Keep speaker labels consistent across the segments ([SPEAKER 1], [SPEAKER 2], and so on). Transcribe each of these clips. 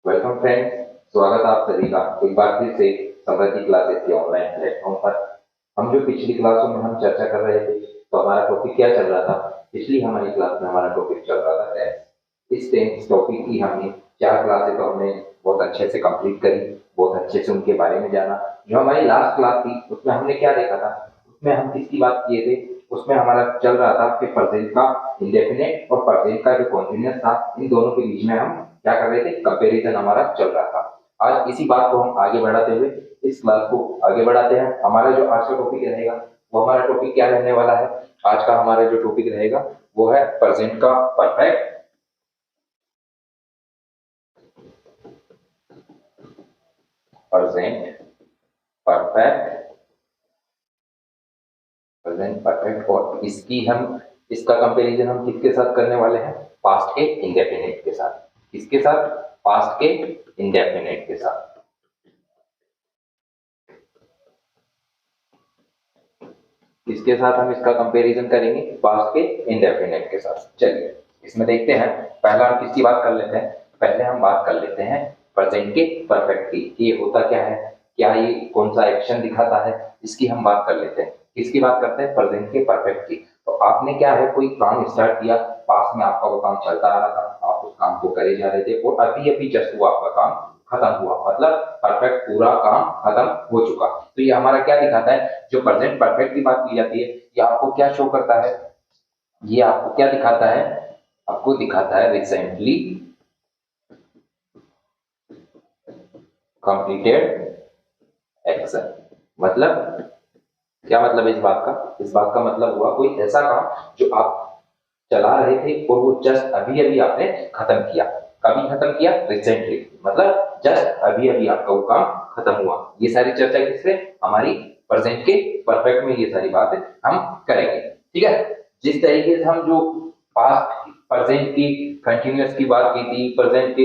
[SPEAKER 1] Welcome friends, स्वागत है आप सभी का एक बार फिर से समृद्धि क्लासेस के ऑनलाइन प्लेटफॉर्म पर। हम जो पिछली क्लासों में हम चर्चा कर रहे थे, तो हमारा टॉपिक क्या चल रहा था? पिछली हमारी क्लास में हमारा टॉपिक चल रहा था टेंस। इस टेंस टॉपिक की हमने 4 क्लासें तो हमने बहुत अच्छे से कंप्लीट करी, बहुत अच्छे से उनके बारे में जाना। जो हमारी लास्ट क्लास थी उसमें हमने क्या देखा था? उसमें हम किसकी बात किए थे? उसमें हमारा चल रहा था कि प्रेजेंट का इंडेफिनिट और प्रेजेंट का जो कॉन्टिन्यूअस था, इन दोनों के बीच में हम क्या कर रहे थे? कंपैरिजन हमारा चल रहा था। आज इसी बात को हम आगे बढ़ाते हुए इस क्लास को आगे बढ़ाते हैं। हमारा जो आज का टॉपिक रहेगा वो हमारा टॉपिक क्या रहने वाला है? आज का हमारा जो टॉपिक रहेगा वो है प्रेजेंट का perfect. Present perfect present perfect और इसका कंपैरिजन हम किसके साथ करने वाले हैं? पास्ट के इंडेफिनिट के साथ। किसके साथ? पास्ट के इंडेफिनिट के साथ। किसके साथ हम इसका कंपैरिजन करेंगे? पास्ट के इंडेफिनिट के साथ। चलिए इसमें देखते हैं। पहला हम किसकी बात कर लेते हैं? पहले हम बात कर लेते हैं प्रेजेंट के परफेक्ट की। ये होता क्या है, क्या ये कौन सा एक्शन दिखाता है, इसकी हम बात कर लेते हैं। किसकी बात करते हैं? प्रेजेंट के परफेक्ट की। तो आपने क्या है, कोई काम स्टार्ट किया, पास में आपका वो काम चलता आ रहा था, आप उस काम को करे जा रहे थे और अभी अभी जस्ट वो आपका काम खत्म हुआ, मतलब परफेक्ट पूरा काम खत्म हो चुका। तो ये हमारा क्या दिखाता है? जो प्रेजेंट परफेक्ट की बात की जाती है, ये आपको क्या शो करता है? ये आपको क्या दिखाता है? आपको दिखाता है रिसेंटली कंप्लीटेड एक्शन। मतलब क्या मतलब है इस बात का? इस बात का मतलब हुआ कोई ऐसा काम जो आप चला रहे थे और वो जस्ट अभी अभी आपने खत्म किया। कभी खत्म किया? रिसेंटली, मतलब जस्ट अभी अभी आपका वो काम खत्म हुआ। ये सारी चर्चा किससे? हमारी प्रेजेंट के परफेक्ट में ये सारी बातें हम करेंगे। ठीक है। जिस तरीके से हम जो पास्ट प्रेजेंट की कंटिन्यूअस की बात की थी, प्रेजेंट के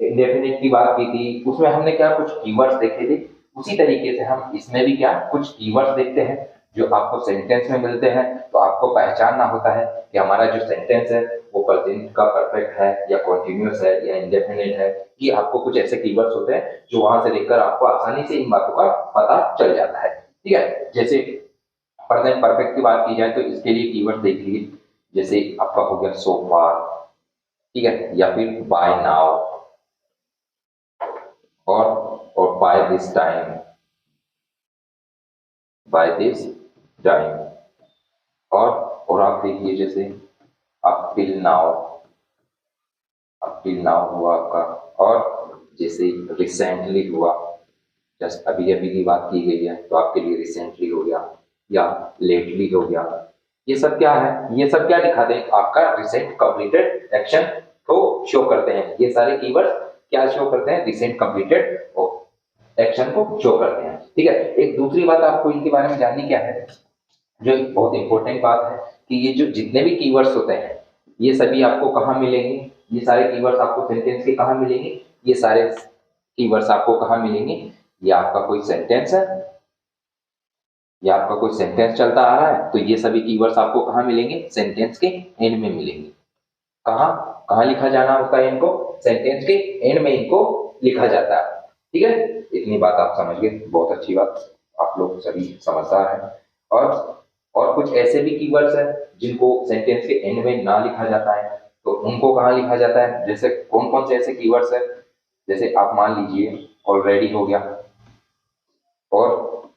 [SPEAKER 1] इंडेफिनिट की बात की थी, उसमें हमने क्या कुछ कीवर्ड्स देखे थे, उसी तरीके से हम इसमें भी क्या कुछ कीवर्ड्स देखते हैं जो आपको सेंटेंस में मिलते हैं। तो आपको पहचानना होता है कि हमारा जो सेंटेंस है वो प्रेजेंट का परफेक्ट है या कॉन्टिन्यूअस है या इंडेफिनिट है। ये आपको कुछ ऐसे कीवर्ड्स होते हैं जो वहां से देखकर आपको आसानी से इन बातों का पता चल जाता है। ठीक है। जैसे प्रेजेंट परफेक्ट की बात की जाए तो इसके लिए कीवर्ड देखिए, जैसे आपका हो गया सो फार, ठीक है, या फिर बाय नाउ और by this time, by this time. और आप देखिए जैसे up till now, up till now हुआ आपका, और जैसे रिसेंटली हुआ, जस्ट अभी अभी की बात की गई है तो आपके लिए रिसेंटली हो गया या लेटली हो गया। ये सब क्या है? ये सब क्या दिखाते हैं? आपका रिसेंट कंप्लीटेड एक्शन को शो करते हैं। ये सारे कीवर्ड्स क्या शो करते हैं? रिसेंट कंप्लीटेड एक्शन को शो करते हैं। ठीक है। एक दूसरी बात आपको इनके बारे में जाननी क्या है, जो एक बहुत इंपॉर्टेंट बात है, कि ये जो जितने भी कीवर्ड्स होते हैं ये सभी आपको कहाँ मिलेंगे? ये सारे कीवर्ड्स आपको सेंटेंस के कहाँ मिलेंगे? ये सारे कीवर्ड्स आपको कहाँ मिलेंगे? ये आपका कोई सेंटेंस है, ये आपका कोई सेंटेंस चलता आ रहा है तो ये सभी कीवर्ड्स आपको कहाँ मिलेंगे? सेंटेंस के एंड में मिलेंगे। कहाँ कहाँ लिखा जाना होता है इनको? सेंटेंस के एंड में इनको लिखा जाता है। ठीक है। इतनी बात आप समझ गए, बहुत अच्छी बात, आप लोग सभी समझदार हैं। और कुछ ऐसे भी कीवर्ड्स हैं जिनको सेंटेंस के एंड में ना लिखा जाता है, तो उनको कहाँ लिखा जाता है? जैसे कौन कौन से ऐसे कीवर्ड्स हैं? जैसे आप मान लीजिए ऑलरेडी हो गया और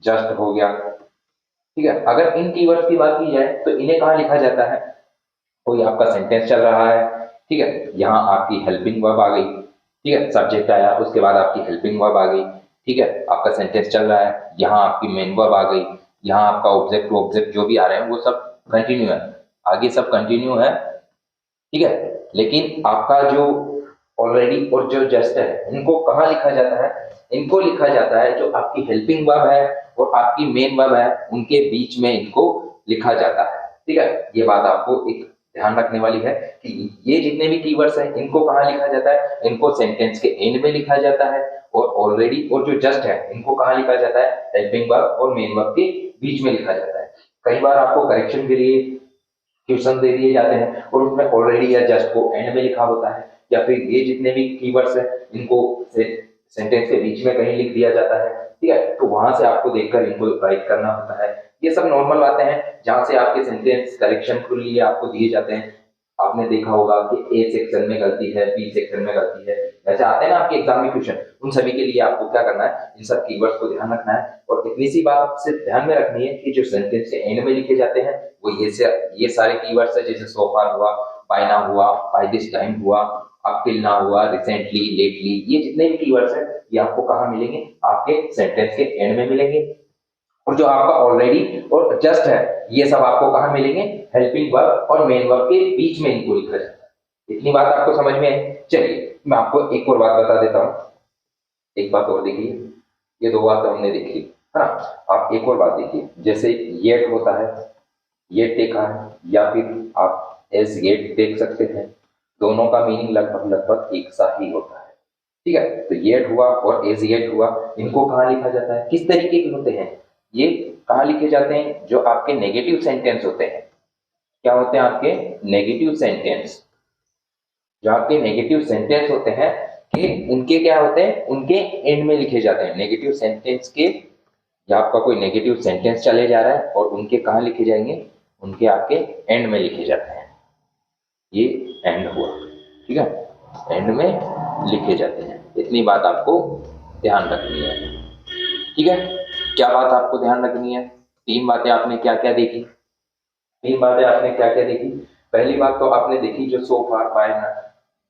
[SPEAKER 1] जस्ट हो गया। ठीक है। अगर इन कीवर्ड्स की बात की जाए तो इन्हें कहाँ लिखा जाता है? कोई आपका सेंटेंस चल रहा है, ठीक है, यहाँ आपकी हेल्पिंग वर्ब आ गई, ठीक है, सब्जेक्ट आया, उसके बाद आपकी हेल्पिंग वर्ब आ गई, ठीक है, आपका सेंटेंस चल रहा है, यहाँ आपकी मेन वर्ब आ गई, यहाँ आपका ऑब्जेक्ट ऑब्जेक्ट जो भी आ रहे हैं वो सब कंटिन्यू है, आगे सब कंटिन्यू है। ठीक है। लेकिन आपका जो ऑलरेडी और जो जस्ट है इनको कहाँ लिखा जाता है? इनको लिखा जाता है जो आपकी हेल्पिंग वर्ब है और आपकी मेन वर्ब है उनके बीच में इनको लिखा जाता है। ठीक है। ये बात आपको एक ध्यान रखने वाली है कि ये जितने भी कीवर्ड्स हैं इनको कहाँ लिखा जाता है? इनको सेंटेंस के एंड में लिखा जाता है। और ऑलरेडी और जो जस्ट है इनको कहाँ लिखा जाता है? हेल्पिंग वर्ब और मेन वर्ब के बीच में लिखा जाता है। कई बार आपको करेक्शन के लिए क्वेश्चन दे दिए जाते हैं और उसमें ऑलरेडी या जस्ट को एंड में लिखा होता है, या फिर ये जितने भी कीवर्ड्स हैं इनको सेंटेंस के बीच में कहीं लिख दिया जाता है, ठीक है, तो वहां से आपको देखकर इनको राइट करना होता है। ये सब नॉर्मल बातें हैं जहां से आपके सेंटेंस करेक्शन के लिए आपको दिए जाते हैं। आपने देखा होगा कि ए सेक्शन में गलती है, बी सेक्शन में गलती है, ऐसे आते हैं ना आपके एग्जाम में क्वेश्चन। उन सभी के लिए आपको क्या करना है, इन सब कीवर्ड्स को ध्यान रखना है। और इतनी सी बात सिर्फ ध्यान में रखनी है कि जो सेंटेंस के एंड में लिखे जाते हैं वो ये सारे कीवर्ड्स है, जैसे सो फार हुआ, बाय नाउ हुआ, बाय दिस टाइम हुआ, अप टिल नाउ हुआ, रिसेंटली, लेटली, ये जितने भी कीवर्ड्स हैं ये आपको कहाँ मिलेंगे, आपके सेंटेंस के एंड में मिलेंगे। और जो आपका ऑलरेडी और जस्ट है ये सब आपको कहाँ मिलेंगे, हेल्पिंग वर्ब और मेन वर्ब के बीच में इनको लिखा जाता है। इतनी बात आपको समझ में आई। चलिए मैं आपको एक और बात बता देता हूँ। एक बात और देखिए, ये दो बात तो हमने देखी है ना, आप एक और बात देखिए, जैसे येट होता है, येट देखा है, या फिर आप एज येट देख सकते हैं। दोनों का मीनिंग लगभग लगभग एक सा ही होता है, ठीक है। तो येट हुआ और एज येट हुआ, इनको कहाँ लिखा जाता है, किस तरीके के होते हैं ये, कहाँ लिखे जाते हैं, जो आपके नेगेटिव सेंटेंस होते हैं। क्या होते हैं आपके नेगेटिव सेंटेंस, जो आपके नेगेटिव सेंटेंस होते हैं कि उनके क्या होते हैं, उनके एंड में लिखे जाते हैं। नेगेटिव सेंटेंस के, या आपका कोई नेगेटिव सेंटेंस चले जा रहा है और उनके कहाँ लिखे जाएंगे, उनके आपके एंड में लिखे जाते हैं। ये एंड हुआ, ठीक है, एंड में लिखे जाते हैं। इतनी बात आपको ध्यान रखनी है, ठीक है। क्या बात आपको ध्यान रखनी है, तीन बातें आपने क्या क्या देखी, तीन बातें आपने क्या क्या देखी। पहली बात तो आपने देखी जो so far,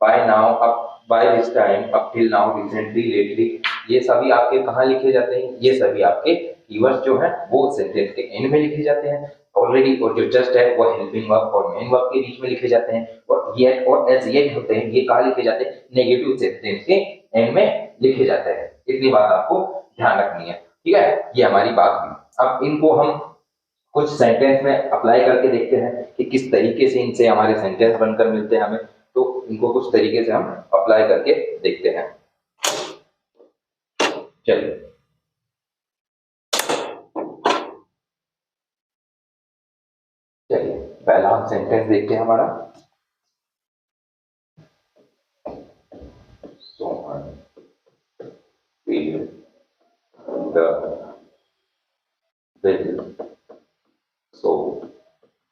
[SPEAKER 1] by now, up, by this time, up till now, recently, lately, ये सभी आपके कहाँ लिखे जाते हैं, ये सभी आपके कीवर्ड्स जो हैं वो सेंटेंस के एंड में लिखे जाते हैं। ऑलरेडी और जो जस्ट है वो हेल्पिंग वर्ब और मेन वर्ब के बीच में लिखे जाते हैं। और येट और एज येट होते हैं, ये कहाँ लिखे जाते हैं, नेगेटिव सेंटेंस के एंड में लिखे जाते हैं। इतनी बात आपको ध्यान रखनी है, ठीक है। ये हमारी बात हुई। अब इनको हम कुछ सेंटेंस में अप्लाई करके देखते हैं कि किस तरीके से इनसे हमारे सेंटेंस बनकर मिलते हैं हमें। तो इनको कुछ तरीके से हम अप्लाई करके देखते हैं। चलिए चलिए पहला हम सेंटेंस देखते हैं हमारा, Sohan filled the bill so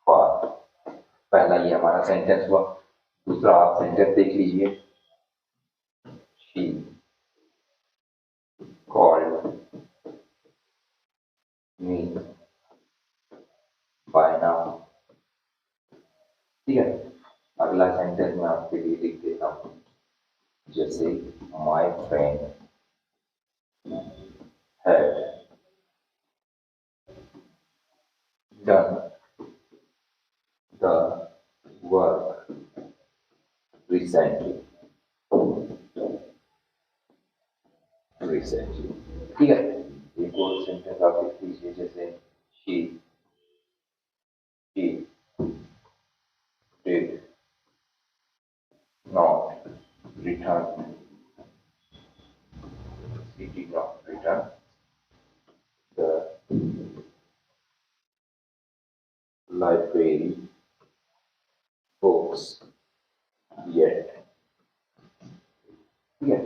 [SPEAKER 1] far। पहला ये हमारा सेंटेंस हुआ। दूसरा आप सेंटेंस देख लीजिए, she called me by now, ठीक है। अगला सेंटेंस मैं आपके लिए लिख देता हूँ, जैसे my friend had done the work recently, ठीक है। एक और सेंटेंस आप लिख लीजिए, जैसे she did not return, she did not return the library books yet, ठीक है।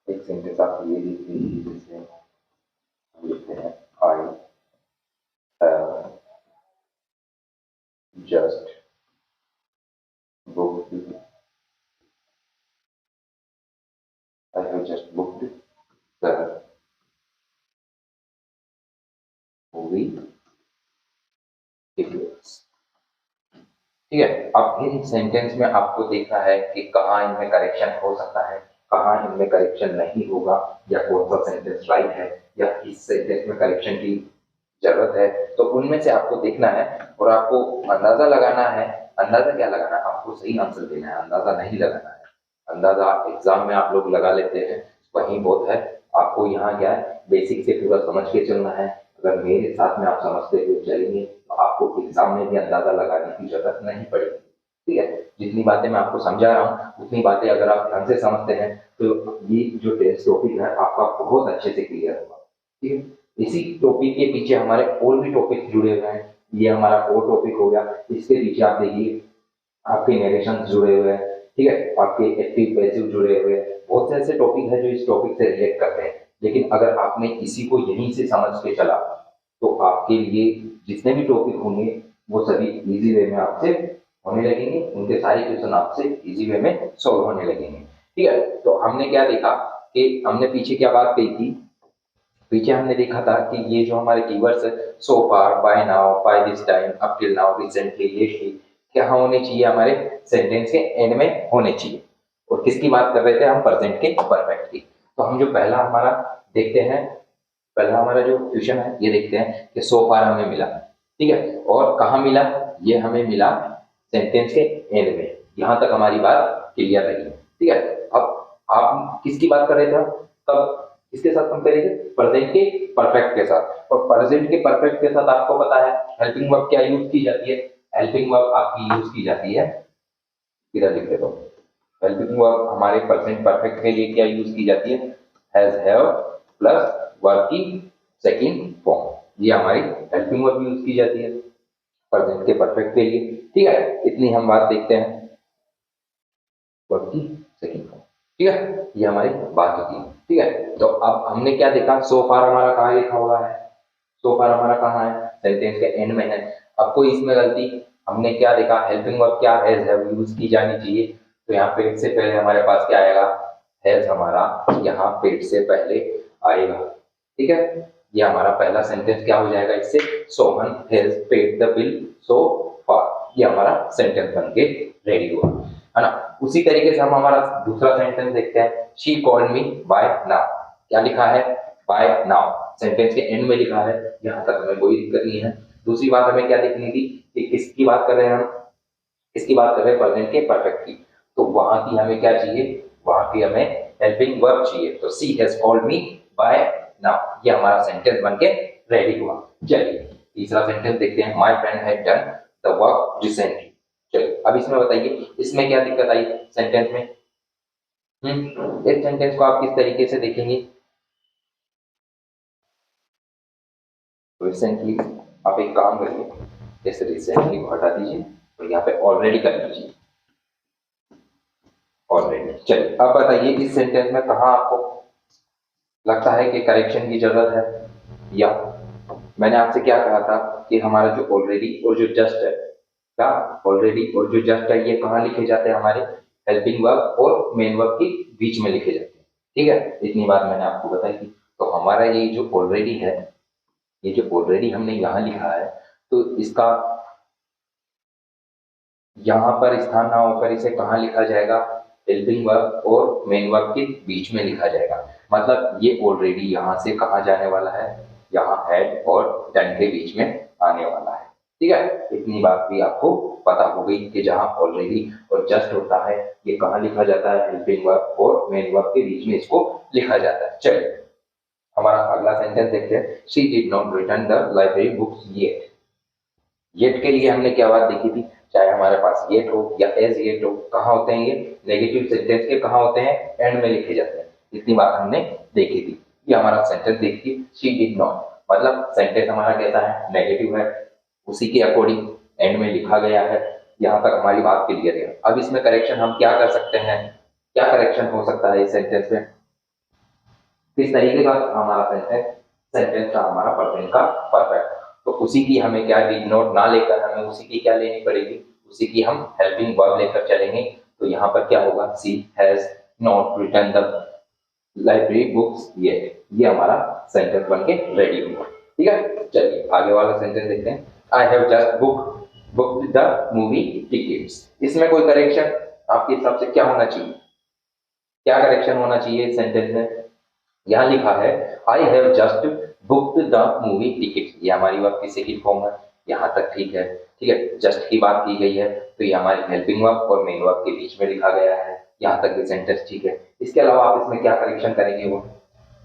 [SPEAKER 1] एक सेंटेंस आप ये लिख लीजिए, जैसे हम लिखते हैं I have just booked, I have just booked the movie tickets, ठीक है। अब इन सेंटेंस में आपको देखना है कि कहाँ इनमें करेक्शन हो सकता है, कहाँ इनमें करेक्शन नहीं होगा, या कौन सा सेंटेंस राइट है, या किस सेंटेंस में करेक्शन की जरूरत है। तो उनमें से आपको देखना है और आपको अंदाजा लगाना है। अंदाजा क्या लगाना है, आपको सही आंसर देना है, अंदाजा नहीं लगाना है। अंदाजा एग्जाम में आप लोग लगा लेते हैं, वही बहुत है। आपको यहाँ क्या है, बेसिक से पूरा समझ के चलना है। अगर मेरे साथ में आप समझते हुए चलेंगे तो आपको एग्जाम में भी अंदाजा लगाने की जरूरत नहीं पड़ेगी, ठीक है। जितनी बातें मैं आपको समझा रहा हूँ उतनी बातें अगर आप ध्यान से समझते हैं तो ये जो टेस्ट टॉपिक है आपका बहुत अच्छे से क्लियर होगा, ठीक है। इसी टॉपिक के पीछे हमारे और भी टॉपिक जुड़े हुए हैं। ये हमारा कोर टॉपिक हो गया, इसके पीछे आप देखिए आपके नरेशन जुड़े हुए हैं, ठीक है, आपके एक्टिव पैसिव जुड़े हुए बहुत से ऐसे टॉपिक है जो इस टॉपिक से रिलेट करते हैं। लेकिन अगर आपने इसी को यहीं से समझ के चला तो आपके लिए जितने भी टॉपिक होंगे वो सभी इजी वे में आपसे होने लगेंगे, उनके सारे क्वेश्चन आपसे इजी वे में सॉल्व होने लगेंगे। ठीक है, तो हमने क्या देखा कि हमने पीछे क्या बात कही थी, पीछे हमने देखा था कि ये जो हमारे कीवर्ड्स है so far, by now, by this time, up till now, recently, lately, क्या होने चाहिए हमारे सेंटेंस के एंड में होने चाहिए। और किसकी बात कर रहे थे हम, प्रेजेंट के परफेक्ट की। तो हम जो पहला हमारा देखते हैं, पहला हमारा जो क्वेश्चन है ये देखते हैं कि सो फार हमें मिला, ठीक है, और कहाँ मिला, ये हमें मिला सेंटेंस के एंड में। यहां तक हमारी बात क्लियर रही, ठीक है। अब आप किसकी बात कर रहे थे, तब किसके साथ कंपेरिजन, प्रेजेंट के परफेक्ट के साथ। और प्रेजेंट के परफेक्ट के साथ आपको पता है हेल्पिंग वर्ब क्या यूज की जाती है, हेल्पिंग वर्ब आपकी यूज की जाती है, इधर लिख देता हूं, हेल्पिंग वर्ब हमारे प्रेजेंट परफेक्ट के लिए क्या यूज की जाती है, हैज, हैव प्लस वर्ब की सेकंड फॉर्म, ये हमारी हेल्पिंग वर्ब यूज की जाती है प्रेजेंट के परफेक्ट के लिए। ठीक है, इतनी हम बात देखते हैं वर्ब की सेकंड फॉर्म। ठीक है, ये हमारी बात होती है। ठीक है, तो अब हमने क्या देखा, सो फार हमारा कहाँ लिखा हुआ है, सो फार हमारा कहाँ है, सेंटेंस के एंड में है। अब कोई इसमें गलती, हमने क्या देखा, हेल्पिंग वर्ब क्या हैज, हैव यूज की जानी चाहिए, तो यहाँ पेट से पहले हमारे पास क्या आएगा, हैज हमारा यहाँ पेट से पहले आएगा। ठीक है, ये हमारा पहला सेंटेंस क्या हो जाएगा इससे, Sohan has paid the bill so far, ये हमारा सेंटेंस बन के रेडी हुआ, है ना। उसी तरीके से हम हमारा दूसरा सेंटेंस देखते हैं, she called me by now, क्या लिखा है, बाय नाउ, सेंटेंस के एंड में लिखा है, यहाँ तक हमें कोई दिक्कत नहीं है। दूसरी बात हमें क्या देखनी थी कि किसकी बात कर रहे हैं हम, किसकी बात कर रहे हैं, प्रेजेंट के परफेक्ट की, तो वहां की हमें क्या चाहिए, वहां की हमें हेल्पिंग वर्ब चाहिए, तो she has called me by now, ये हमारा सेंटेंस बन के रेडी हुआ। चलिए तीसरा सेंटेंस देखते हैं, my friend had done the work recently. चलिए अब इसमें बताइए इसमें क्या दिक्कत आई सेंटेंस में, इस सेंटेंस को आप किस तरीके से देखेंगे, रिसेंटली, आप एक काम करिए, इस रिसेंटली को हटा दीजिए और यहाँ पे ऑलरेडी कर लीजिए, ऑलरेडी। चलिए अब बताइए इस सेंटेंस में कहाँ आपको लगता है कि करेक्शन की जरूरत है, या मैंने आपसे क्या कहा था कि हमारा जो ऑलरेडी और जो जस्ट है, क्या ऑलरेडी और जो जस्ट है ये कहाँ लिखे जाते हैं, हमारे हेल्पिंग वर्ब और मेन वर्ब के बीच में लिखे जाते हैं। ठीक है, इतनी बात मैंने आपको बताई थी। तो हमारा ये जो ऑलरेडी है, ये जो ऑलरेडी हमने यहाँ लिखा है, तो इसका यहाँ पर स्थान ना होकर इसे कहाँ लिखा जाएगा, हेल्पिंग वर्ब और मेन वर्ब के बीच में लिखा जाएगा। मतलब ये ऑलरेडी यहाँ से कहाँ जाने वाला है, यहाँ हेड और डन के बीच में आने वाला है। ठीक है, इतनी बात भी आपको पता हो गई कि जहाँ ऑलरेडी और जस्ट होता है ये कहाँ लिखा जाता है, हेल्पिंग वर्ब और मेन वर्ब के बीच में इसको लिखा जाता है। चलिए हमारा अगला सेंटेंस देखते हैं, she did not return the library books yet. Yet के लिए हमने क्या बात देखी थी, चाहे हमारे पास येट हो या एज येट हो, कहाँ होते हैं ये नेगेटिव सेंटेंस के, कहाँ होते हैं, एंड में लिखे जाते हैं। इतनी बात हमने देखी थी। ये हमारा सेंटेंस देखिए, शी डिड नॉट, मतलब सेंटेंस हमारा कैसा है, नेगेटिव है, उसी के अकॉर्डिंग एंड में लिखा गया है। यहाँ तक हमारी बात क्लियर है। अब इसमें करेक्शन हम क्या कर सकते हैं, क्या करेक्शन हो सकता है इस सेंटेंस में, किस तरीके का हमारा सेंटेंस, सेंटेंस का हमारा प्रेजेंट का परफेक्ट, तो उसी की हमें क्या डिड नॉट ना लेकर हमें उसी की क्या लेनी पड़ेगी, उसी की हम हेल्पिंग वर्ब लेकर चलेंगे। तो यहाँ पर क्या होगा, she has not return the library books yet, ये हमारा सेंटेंस बन के रेडी हुआ। ठीक है, चलिए आगे वाला सेंटेंस देखते हैं, I have just booked the movie tickets. इसमें कोई करेक्शन आपके हिसाब से क्या होना चाहिए, क्या करेक्शन होना चाहिए इस सेंटेंस में, यहाँ लिखा है I have just booked the movie ticket, ये हमारी वर्ब की सेकंड फॉर्म है, यहाँ तक ठीक है। ठीक है, जस्ट की बात की गई है तो ये हमारी हेल्पिंग वर्ब और मेन वर्ब के बीच में लिखा गया है, यहाँ तक ये सेंटेंस ठीक है। इसके अलावा आप इसमें क्या करेक्शन करेंगे, वो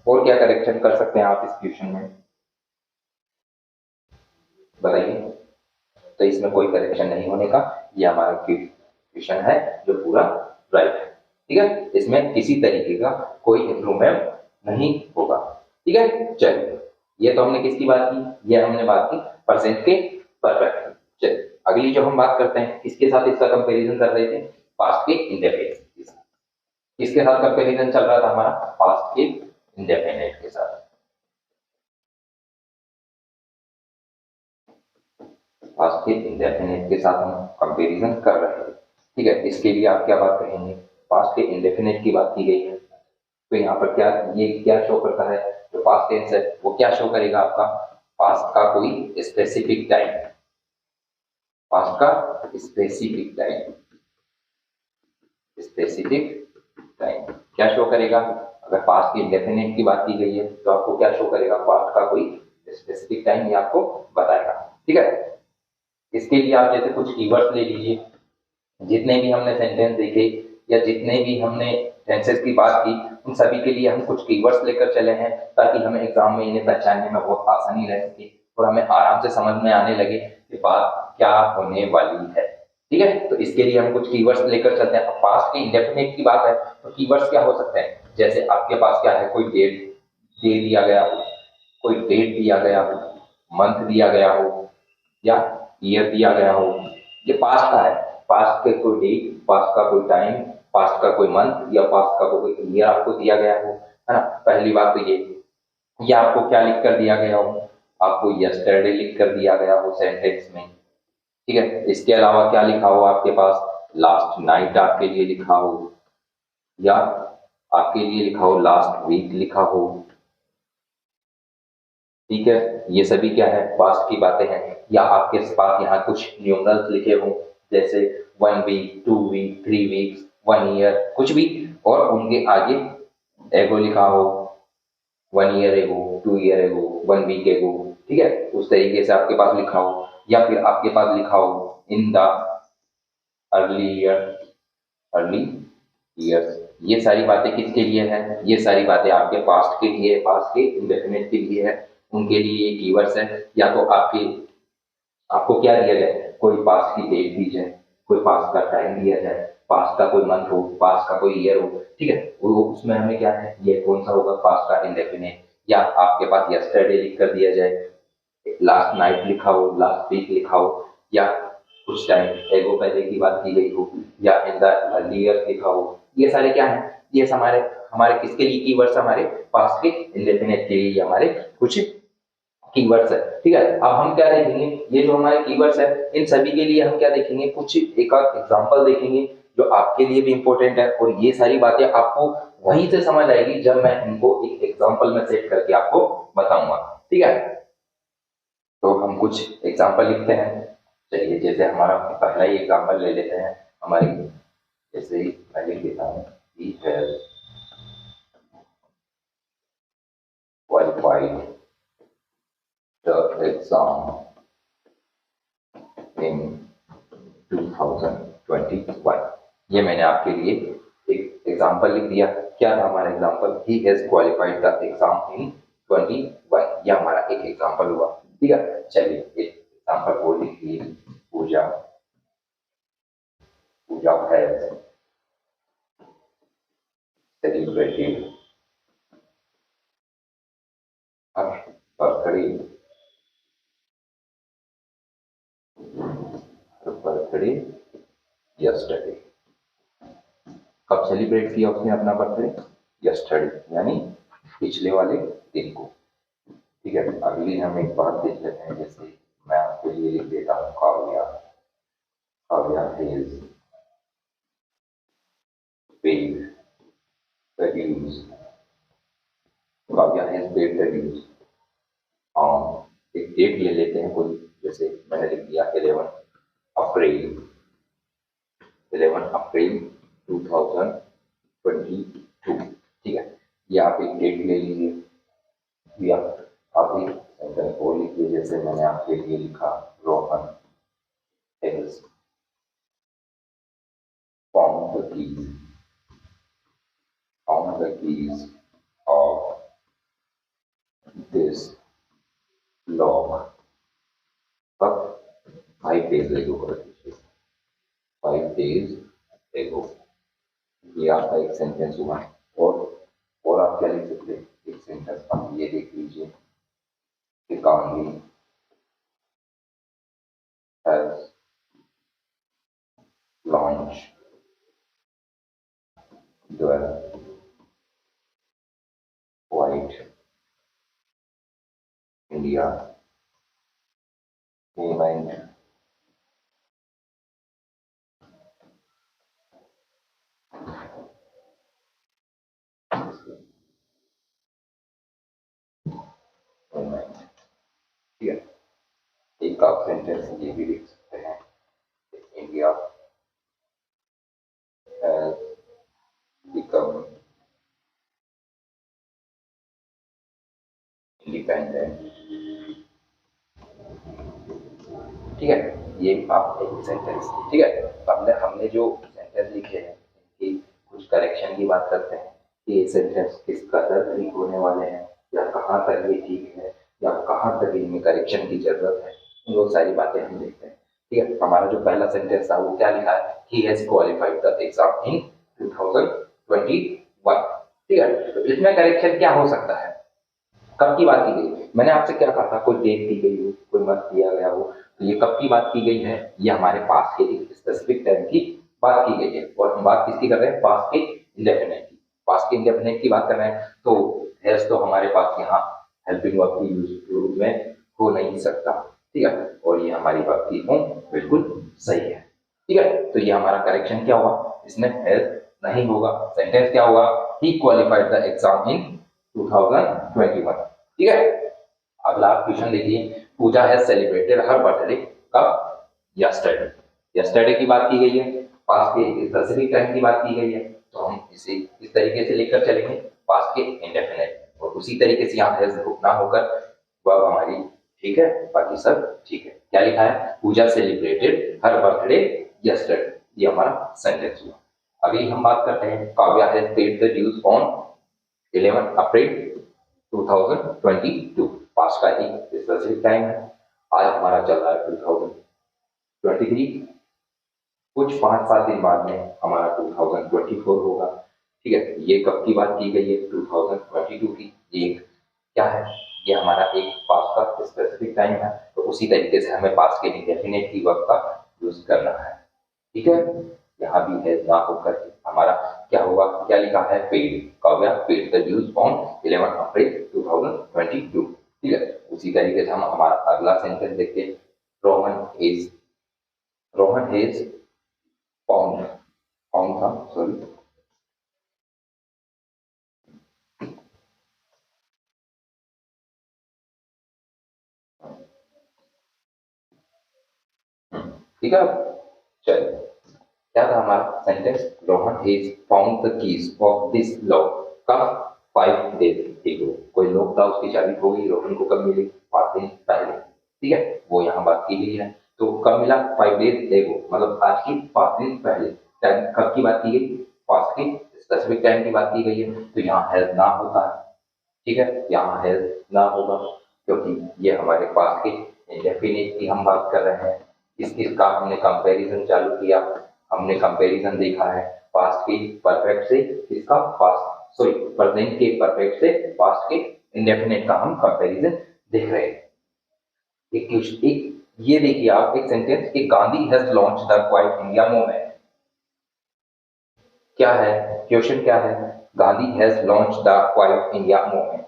[SPEAKER 1] और क्या करेक्शन कर सकते हैं आप इस क्वेश्चन में बताइए। तो इसमें कोई करेक्शन नहीं होने का, ये हमारा क्वेश्चन है जो पूरा राइट है। ठीक है, इसमें किसी तरीके का कोई इम्प्रूवमेंट नहीं होगा। ठीक है, चलिए ये तो हमने किसकी बात की, ये हमने बात की प्रेजेंट के परफेक्ट की। चलिए अगली जो हम बात करते हैं, किसके साथ इसका कंपैरिजन कर रहे थे, पास्ट के इंडेफिनिट के साथ। किसके साथ कंपेरिजन चल रहा था हमारा? पास्ट के इंडेफिनिट के साथ। पास्ट के इंडेफिनिट के साथ हम कंपेरिजन कर रहे हैं, ठीक है। इसके लिए आप क्या बात कहेंगे? पास्ट के इंडेफिनिट की बात की गई है, तो यहाँ पर क्या ये क्या शो करता है? जो पास्ट टेंस है वो क्या शो करेगा आपका? पास्ट का कोई स्पेसिफिक टाइम, पास्ट का स्पेसिफिक टाइम, स्पेसिफिक टाइम क्या शो करेगा? अगर पास्ट की इंडेफिनिट की बात की गई है तो आपको क्या शो करेगा? पास्ट का कोई स्पेसिफिक टाइम ये आपको बताएगा, ठीक है। इसके लिए आप जैसे कुछ कीवर्ड्स ले लीजिए, जितने भी हमने सेंटेंस देखे या जितने भी हमने टेंसेस की बात की, उन सभी के लिए हम कुछ कीवर्ड्स लेकर चले हैं ताकि हमें एग्जाम में इन्हें पहचानने में बहुत आसानी रह सके और हमें आराम से समझ में आने लगे कि बात क्या होने वाली है, ठीक है। तो इसके लिए हम कुछ कीवर्ड्स लेकर चलते हैं। अब पास्ट के इंडेफिनिट की बात है तो कीवर्ड्स क्या हो सकते हैं? जैसे आपके पास क्या है? कोई डेट दे दिया गया हो, कोई डेट दिया गया हो, मंथ दिया गया हो या ईयर दिया गया हो, ये पास्ट का है। पास्ट के कोई डेट, पास्ट का कोई टाइम, पास्ट का कोई मंथ या पास्ट का कोई ईयर आपको दिया गया हो, है ना। पहली बात तो ये आपको क्या लिख कर दिया गया हो? आपको यस्टरडे लिख कर दिया गया हो सेंटेंस में, ठीक है। इसके अलावा क्या लिखा हो आपके पास? लास्ट नाइट आपके लिए लिखा हो या आपके लिए लिखा हो लास्ट वीक लिखा हो, ठीक है। ये सभी क्या है? पास्ट की बातें हैं। या आपके पास यहाँ कुछ न्यूमरल्स लिखे हों, जैसे 1 वीक, 2 वीक, 3 वीक्स, 1 ईयर, कुछ भी, और उनके आगे एगो लिखा हो, 1 year ago, 2 year ago, 1 week एगो, ठीक है। उस तरीके से आपके पास लिखा हो, या फिर आपके पास लिखा हो in the early year, early years. ये सारी बातें किसके लिए है? ये सारी बातें आपके पास्ट के लिए, पास्ट के इंडेफिनिट के लिए है, उनके लिए ये कीवर्ड्स है। या तो आपके आपको क्या दिया जाए? कोई पास्ट की डेट दी जाए, कोई पास्ट का टाइम दिया जाए, पास्ट का कोई मंथ हो, पास्ट का कोई ईयर हो, ठीक है। वो उसमें हमें क्या है, ये कौन सा होगा? पास्ट का इंडेफिनिट। या आपके पास यस्टरडे लिख कर दिया जाए, लास्ट नाइट लिखा हो, लास्ट वीक लिखा हो, या कुछ टाइम एगो पहले की बात की गई हो, या इन द अर्ली ईयर लिखा हो। ये सारे क्या है? ये हमारे हमारे किसके लिए कीवर्ड्स? हमारे पास्ट के इंडेफिनिट के लिए हमारे कुछ कीवर्ड्स है, ठीक है। अब हम क्या देखेंगे? ये जो हमारे कीवर्ड्स है, इन सभी के लिए हम क्या देखेंगे? कुछ एक आध एग्जांपल देखेंगे जो आपके लिए भी इंपॉर्टेंट है, और ये सारी बातें आपको वहीं से समझ आएगी जब मैं इनको एक एग्जांपल में सेट करके आपको बताऊंगा, ठीक है। तो हम कुछ एग्जांपल लिखते हैं। चलिए, जैसे हमारा पहला ही एग्जांपल ले लेते हैं। हमारी जैसे मैं लिख देता हूँ, he has qualified the exam in 2021। ये मैंने आपके लिए एक एग्जांपल लिख दिया। क्या था हमारा example? He has qualified the exam in 21। ये हमारा एक एग्जांपल हुआ, ठीक है। चलिए एक एग्जांपल और लिखिए। Pooja Pooja has celebrated her birthday birthday yesterday. कब सेलिब्रेट किया उसने अपना बर्थडे? यस्टरडे, यानी पिछले वाले दिन को, ठीक है। अगली हम एक बात देख लेते हैं। जैसे मैं आपके लिए लिख देता हूँ, Kavya Kavya has paid the dues, Kavya has paid the dues on. एक डेट ले लेते हैं कोई, जैसे मैंने लिख दिया 11 अप्रैल, 11 अप्रैल 2022, ठीक है। या आप एक डेट ले लीजिए, या आप एक सेंटेंस और लिखिए। जैसे मैंने आपके लिए लिखा, Rohan has found the keys, found the keys of this lock up 5 days ago, 5 days ago। ये आपका एक सेंटेंस हुआ। और आप क्या लिख सकते हैं? एक सेंटेंस आप ये देख लीजिए कि कामली has launched 12 quite India movement ठीक है। एक आप सेंटेंस ये भी लिख सकते हैं, इंडिया हैज बिकम इंडिपेंडेंट। ठीक है, ये आप एक सेंटेंस, ठीक है। हमने हमने जो सेंटेंस लिखे हैं इनकी कुछ करेक्शन की बात करते हैं कि ये सेंटेंस किस कदर ठीक होने वाले हैं, या कहाँ तक ये ठीक है, या कहाँ तक इनमें करेक्शन की जरूरत है, वो सारी बातें हम देखते हैं। ठीक है, हमारा जो पहला सेंटेंस था वो क्या लिखा है, he has qualified the exam in 2021। ठीक है, तो इसमें करेक्शन क्या हो सकता है, कब की बात की गई, मैंने आपसे क्या कहा था, कोई डेट दी गई हो, कोई मत दिया गया हो, तो ये कब की बात की गई है, ये हमारे पास के एक स्पेसिफिक टाइम की बात की गई है। और हम बात किसकी कर रहे हैं, पास के इंडेफिनेट की, पास के इंडेफिनेट की बात कर रहे हैं। तो हैज तो हमारे पास यहाँ हेल्पिंग वर्ब की यूज में हो नहीं सकता। ठीक है, और ये हमारी बात की बिल्कुल सही है। ठीक है, तो ये हमारा करेक्शन क्या हुआ, इसमें हैज नहीं होगा, सेंटेंस क्या होगा, ही क्वालिफाइड द एग्जाम इन 2021। ठीक है, अगला क्वेश्चन देखिए, पूजा हैज सेलिब्रेटेड हर बर्थडे कब, यस्टरडे। यस्टरडे की बात की गई है, पास्ट के स्पेसिफिक टाइम की बात की गई है, तो हम इसे इस तरीके से लेकर चलेंगे, पास्ट के इंडेफिनेट, और उसी तरीके से यहाँ हैज ना होकर वर्ब हमारी ठीक है, बाकी सब ठीक है। क्या लिखा है, Pooja celebrated her birthday yesterday, ये हमारा सेंटेंस हुआ। अभी हम बात करते हैं, Kavya has paid the dues on 11 April 2022। Past का एक स्पेसिफिक टाइम है, आज हमारा चल रहा है 2023, कुछ 5-7 दिन बाद में हमारा 2024 होगा। ठीक है, ये कब की बात की गई है, 2022 की। ये क्या है, ये हमारा एक पास्ट का स्पेसिफिक टाइम है, तो उसी तरीके से हमें पास्ट के इंडेफिनिट की वर्ब का यूज करना है। ठीक है, यहाँ भी है ना होकर हमारा क्या होगा, क्या लिखा है, paid, Kavya paid the dues on 11 April 2022। ठीक है, उसी तरीके से हम हमारा अगला सेंटेंस देखते हैं, रोहन इज फाउंड, फाउंड था सॉरी, ठीक है। चलिए, क्या था हमारा sentence, Rohan is found the keys of this lock कब, 5 डेज एगो। कोई लॉक था, उसकी चाबी खो गई, रोहन को कब मिली, 5 दिन पहले। ठीक है, वो यहाँ बात की गई है, तो कब मिला, 5 डेज एगो, मतलब आज की 5 दिन पहले। टाइम कब की बात की गई, पास्ट की स्पेसिफिक टाइम की बात की गई है, तो यहाँ हैज ना होता है। ठीक है, यहाँ हैज ना होगा, क्योंकि ये हमारे पास के इंडेफिनिट की हम बात कर रहे हैं। इसका हमने कंपैरिजन चालू किया, हमने कंपैरिजन देखा है पास्ट के परफेक्ट से इसका पास्ट, सॉरी प्रेजेंट के परफेक्ट से पास्ट के इंडेफिनिट का हम कंपैरिजन देख रहे हैं। एक ये देखिए आप, एक सेंटेंस कि Gandhi has launch the quite India movement, क्या है, क्वेश्चन क्या है, Gandhi has launch the quite India movement.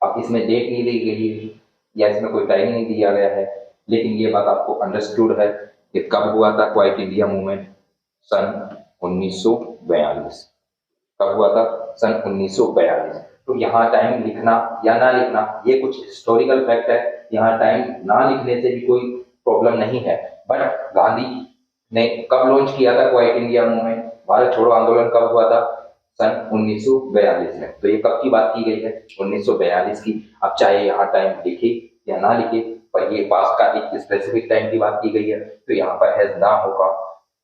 [SPEAKER 1] अब इसमें डेट नहीं दी गई है, या इसमें कोई टाइम नहीं दिया गया है, लेकिन ये बात आपको अंडरस्टूड है कि कब हुआ था क्वाइट इंडिया मूवमेंट, सन 1942। कब हुआ था, सन 1942। तो यहाँ टाइम लिखना या ना लिखना ये कुछ हिस्टोरिकल फैक्ट है, यहाँ टाइम ना लिखने से भी कोई प्रॉब्लम नहीं है। बट गांधी ने कब लॉन्च किया था क्वाइट इंडिया मूवमेंट, भारत छोड़ो आंदोलन कब हुआ था, सन 1942 में। तो ये कब की बात की गई है, 1942 की। अब चाहे यहाँ टाइम लिखे या ना लिखे, पर ये पास का एक स्पेसिफिक टाइम की बात की गई है, तो यहाँ पर हैज ना होगा।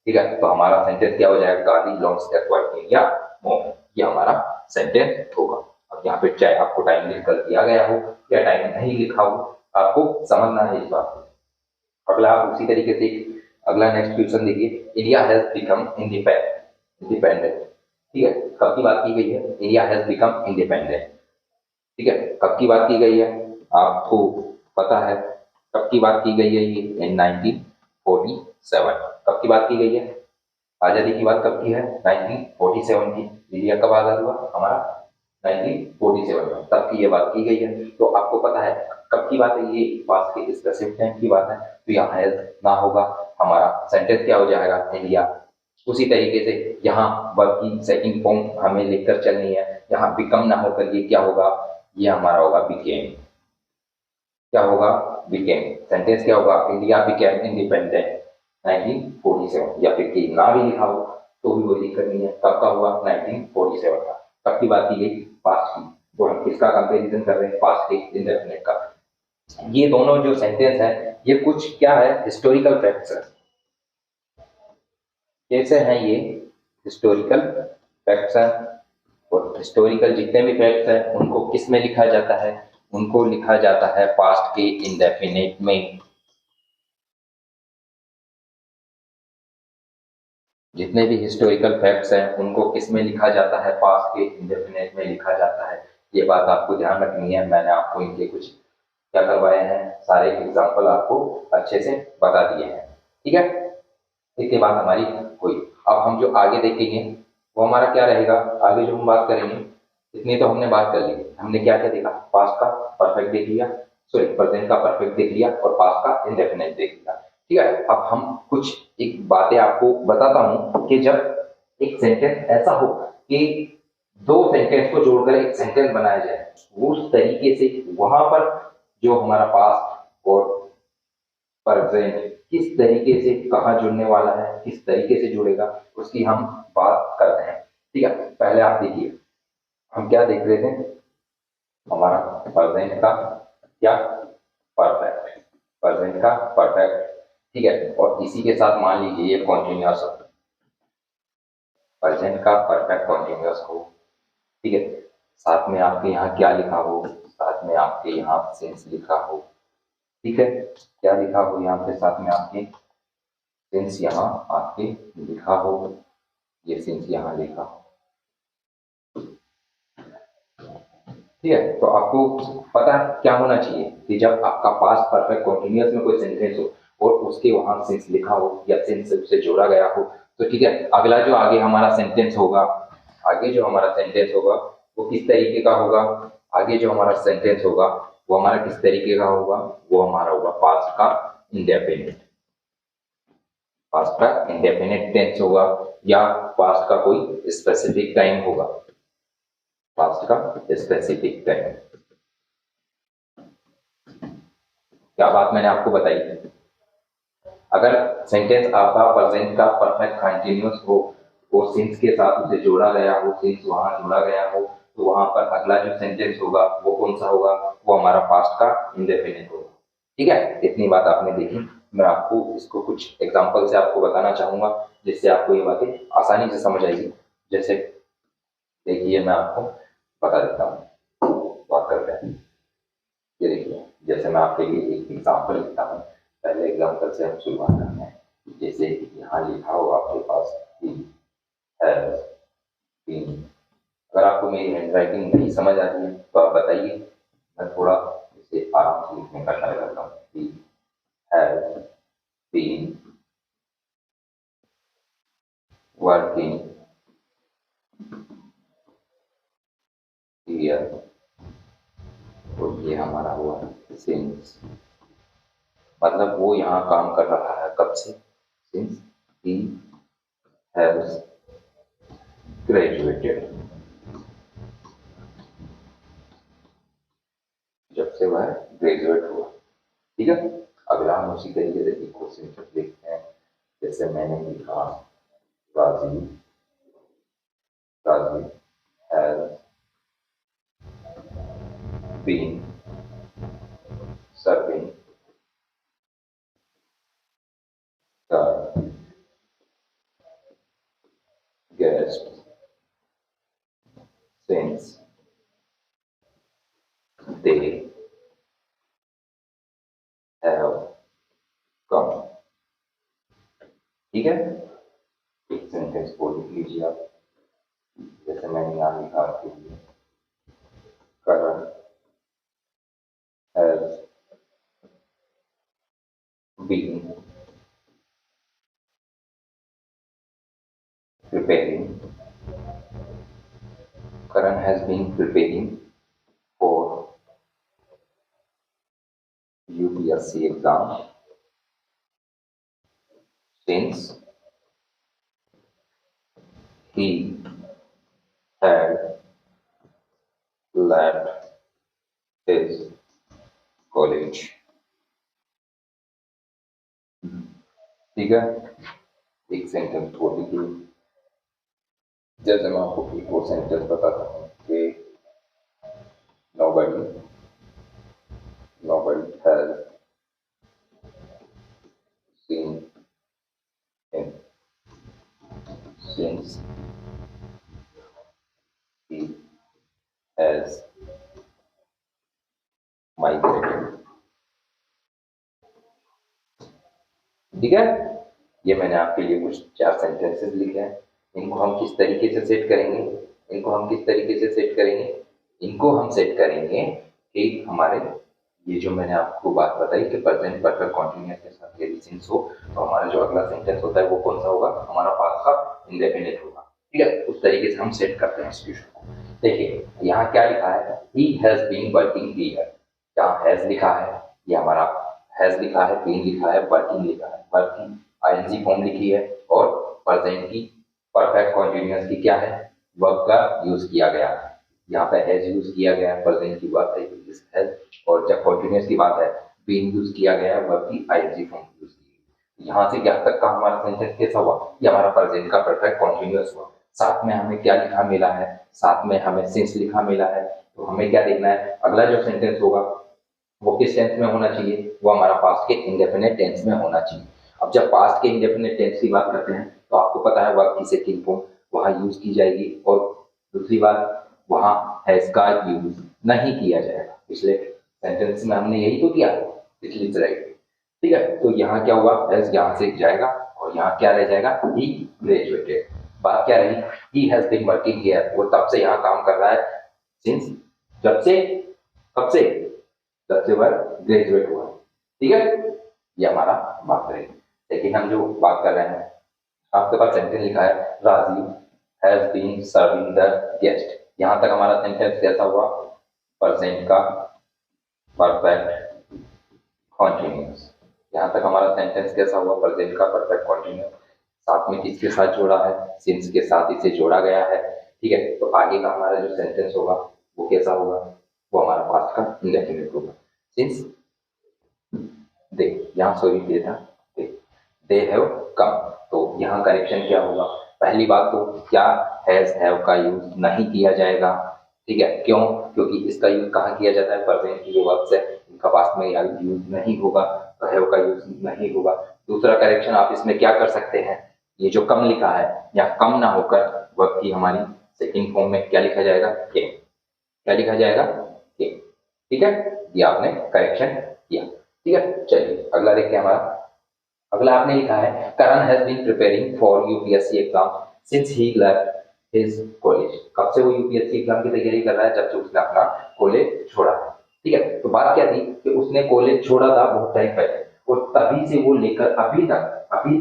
[SPEAKER 1] ठीक है, तो हमारा सेंटेंस क्या हो जाएगा, Gandhi launch the quite India movement, ये हमारा सेंटेंस होगा। अब यहाँ पे चाहे आपको टाइम लिख कर दिया गया हो या टाइम नहीं लिखा हो, आपको समझना है इस बात को। अगला आप उसी तरीके से अगला नेक्स्ट क्वेश्चन देखिए, इंडिया हैज बिकम इंडिपेंडेंट। ठीक है, कब की बात की गई है, इंडिया हैज बिकम इंडिपेंडेंट। ठीक है, कब की बात की गई है, आपको पता है कब की बात की गई है, ये इन 1947। कब की बात की गई है, आज़ादी की बात कब की है? 1947 की। इंडिया कब आज़ाद हुआ हमारा? 1947 में, तब की ये बात की गई है। तो आपको पता है कब की बात है ये? पास्ट के स्पेसिफिक टाइम की बात है। तो यहाँ हेल्थ ना होगा, हमारा सेंटेंस क्या हो जाएगा? इंडिया। उसी तरीके से यहाँ वर्ब की सेकंड फॉर्म हमें लेकर चलनी है। यहाँ बिकम ना होकर ये क्या होगा? ये हमारा होगा बिकेम। क्या होगा? बिकेम। सेंटेंस क्या होगा? India became independent 1947। या फिर कि ना भी लिखा हो तो भी कोई दिक्कत नहीं है। कब का हुआ? 1947 का। कब की बात की गई? पास्ट की। तो हम किसका कंपेरिजन कर रहे हैं? पास्ट के इंडेफिनिट का। ये दोनों जो सेंटेंस है ये कुछ क्या है? हिस्टोरिकल फैक्ट्स है। कैसे हैं ये? हिस्टोरिकल फैक्ट्स हैं। और हिस्टोरिकल जितने भी फैक्ट्स हैं उनको किस में लिखा जाता है? उनको लिखा जाता है पास्ट के इंडेफिनिट में। जितने भी हिस्टोरिकल फैक्ट्स हैं उनको किस में लिखा जाता है? पास्ट के इंडेफिनिट में लिखा जाता है। ये बात आपको ध्यान रखनी है। मैंने आपको इनके कुछ क्या करवाए हैं, सारे एग्जाम्पल आपको अच्छे से बता दिए हैं। ठीक है, इसके बाद हमारी हुई। अब हम जो आगे देखेंगे वो हमारा क्या रहेगा? आगे जो हम बात करेंगे, इतनी तो हमने बात कर ली। हमने क्या क्या देखा? पास्ट का परफेक्ट देख लिया, सॉरी प्रेजेंट का परफेक्ट देख लिया और पास्ट का इंडेफिनिट देख लिया। ठीक है, अब हम कुछ एक बातें आपको बताता हूं कि जब एक सेंटेंस ऐसा हो कि दो सेंटेंस को जोड़कर एक सेंटेंस बनाया जाए, उस तरीके से वहां पर जो हमारा पास्ट और प्रेजेंट किस तरीके से कहाँ जुड़ने वाला है, किस तरीके से जुड़ेगा, उसकी हम बात करते हैं। ठीक है, पहले आप देखिए हम क्या देख रहे थे? हमारा प्रेजेंट का क्या? परफेक्ट। प्रेजेंट का परफेक्ट। ठीक है, और इसी के साथ मान लीजिए ये कॉन्टिन्यूअस हो, प्रेजेंट का परफेक्ट कॉन्टिन्यूअस हो। ठीक है, साथ में आपके यहाँ क्या लिखा हो? साथ में आपके यहाँ सेंस लिखा हो। ठीक है, क्या लिखा हो यहाँ पे? साथ में आपके सेंस यहाँ आपके लिखा हो। ये सेंस यहाँ लिखा हो। ठीक है, तो आपको पता है क्या होना चाहिए कि जब आपका पास्ट परफेक्ट कॉन्टिन्यूअस में कोई सेंटेंस हो और उसके वहां सेंस लिखा हो या सेंस से जोड़ा गया हो, तो ठीक है, अगला जो आगे हमारा सेंटेंस होगा, आगे जो हमारा सेंटेंस होगा वो किस तरीके का होगा? आगे जो हमारा सेंटेंस होगा वो हमारा किस तरीके का होगा? वो हमारा होगा पास्ट का इंडेफिनिट। पास्ट का इंडेफिनिट टेंस होगा या पास्ट का कोई स्पेसिफिक टाइम होगा। पास्ट का स्पेसिफिक टाइम। क्या बात मैंने आपको बताई? अगर सेंटेंस आपका प्रेजेंट का परफेक्ट कंटिन्यूअस हो और सिंस के साथ उसे जोड़ा गया हो, सिंस वहां जोड़ा गया हो, तो वहां पर अगला जो सेंटेंस होगा वो कौन सा होगा? वो हमारा पास्ट का इंडेफिनिट होगा। ठीक है, इतनी बात आपने देखी। मैं आपको इसको कुछ एग्जांपल से आपको बताना चाहूंगा जिससे आपको ये बातें आसानी से समझ आएगी। जैसे देखिए मैं आपको बता देता हूँ, बात करते हैं। ये देखिए, जैसे मैं आपके लिए एक एग्जाम्पल लिखता हूँ। पहले एग्जाम्पल से हम शुरुआत करते हैं। जैसे यहाँ लिखा हो आपके पास he has been। अगर आपको मेरी हैंड राइटिंग नहीं समझ आ रही है तो आप बताइए, मैं थोड़ा इसे आराम से लिखने का ट्राई करता हूँ। he has been working here। और ये हमारा हुआ since, मतलब वो यहाँ काम कर रहा है कब से? since he has graduated। जब से वह ग्रेजुएट हुआ। ठीक है, अगला हम उसी तरीके से एक क्वेश्चन देखते हैं। जैसे मैंने लिखा Rajeev, Rajeev has been serving the guest since they have come. ठीक है, एक सेंटेंस को लिख लीजिए आप। जैसे मैंने यहाँ लिखा आपके लिए, Karan has been preparing Karan has been preparing for UPSC exam since he had left his college. ठीक है, एक सेंटेंस बोल दीजिए। जैसे मैं आपको एक और सेंटेंस बताता हूँ कि nobody has seen him since he has migrated। ठीक है, ये मैंने आपके लिए कुछ 4 सेंटेंसेस लिखे हैं। इनको हम किस तरीके से सेट करेंगे? इनको हम सेट करेंगे कि हमारे ये जो मैंने आपको बात बताई कि प्रेजेंट परफेक्ट कंटीन्यूअस के साथ यदि सिंस हो तो हमारा जो अगला सेंटेंस होता है वो कौन सा होगा? हमारा पास्ट का इंडेफिनिट होगा। ठीक है, उस तरीके से हम सेट करते हैं सिचुएशन को। देखिए यहाँ क्या लिखा है? He has been working here. यहाँ हैज लिखा है, ये हमारा हैज लिखा है, बीन लिखा है, वर्किंग लिखा है। वर्किंग आईएनजी फॉर्म लिखी है और प्रेजेंट की परफेक्ट कंटीन्यूअस की क्या है? वर्ब का यूज किया गया है। यहाँ पे हैज यूज किया गया है, प्रेजेंट की बात है हैज, और जब कंटीन्यूअस की बात है बीन यूज किया गया है, वर्ब की आईएनजी फॉर्म यूज की गई। यहाँ से यहाँ तक का हमारा सेंटेंस कैसा हुआ? ये हमारा प्रेजेंट का परफेक्ट कंटीन्यूअस हुआ। साथ में हमें क्या लिखा मिला है? साथ में हमें सिंस लिखा मिला है। तो हमें क्या देखना है? अगला जो सेंटेंस होगा वो किस टेंस में होना चाहिए? वो हमारा पास्ट के इंडेफिनिट टेंस में होना चाहिए। अब जब पास्ट के इंडेफिनिट टेंस की बात करते हैं तो आपको पता है वर्ब की सेकंड फॉर्म वहां यूज की जाएगी, और दूसरी बात वहां हैज का यूज नहीं किया जाएगा। पिछले सेंटेंस में हमने यही तो किया पिछली स्लाइड में। ठीक है, तो यहाँ क्या हुआ? हैज यहाँ से जाएगा और यहाँ क्या रह जाएगा? He graduated. बात क्या रही? He has been working here, वो तब से यहाँ काम कर रहा है सिंस, जब से, कब से? जब से वह ग्रेजुएट हुआ। ठीक है, ये हमारा बात करें। लेकिन हम जो बात कर रहे हैं, आपके पास सेंटेंस लिखा है Rajeev has been serving the guest. यहाँ तक हमारा सेंटेंस कैसा हुआ? प्रेजेंट का परफेक्ट कॉन्टिन्यूअस। यहाँ तक हमारा सेंटेंस कैसा हुआ? प्रेजेंट का परफेक्ट कॉन्टिन्यूअस। साथ में किसके साथ जोड़ा है? सिंस के साथ इसे जोड़ा गया है। ठीक है, तो आगे का हमारा जो सेंटेंस होगा वो कैसा होगा? वो हमारा पास्ट का इंडेफिनिट होगा। सिंस दे, यहाँ सॉरी दे था, दे हैव कम। तो यहाँ करेक्शन क्या होगा? पहली बात तो क्या हैज हैव का यूज नहीं किया जाएगा। ठीक है, क्यों? क्योंकि इसका यूज कहाँ किया जाता है? प्रेजेंट की जो वर्ब्स है इनका पास्ट में यूज नहीं होगा, तो हैव का यूज नहीं होगा। दूसरा करेक्शन आप इसमें क्या कर सकते हैं? ये जो कम लिखा है या कम ना होकर वर्ब की हमारी सेकंड फॉर्म में क्या लिखा जाएगा? के। क्या लिखा जाएगा? के। ठीक है, ये आपने करेक्शन किया। ठीक है, चलिए अगला देखते हैं हमारा। अगला आपने लिखा है Karan has been preparing for UPSC exam since he left his college. कब से वो यूपीएससी एग्जाम की तैयारी कर रहा है? जब से उसने अपना कॉलेज छोड़ा। ठीक है, तो बात क्या थी कि उसने कॉलेज छोड़ा था बहुत टाइम पहले, और तभी से वो लेकर अभी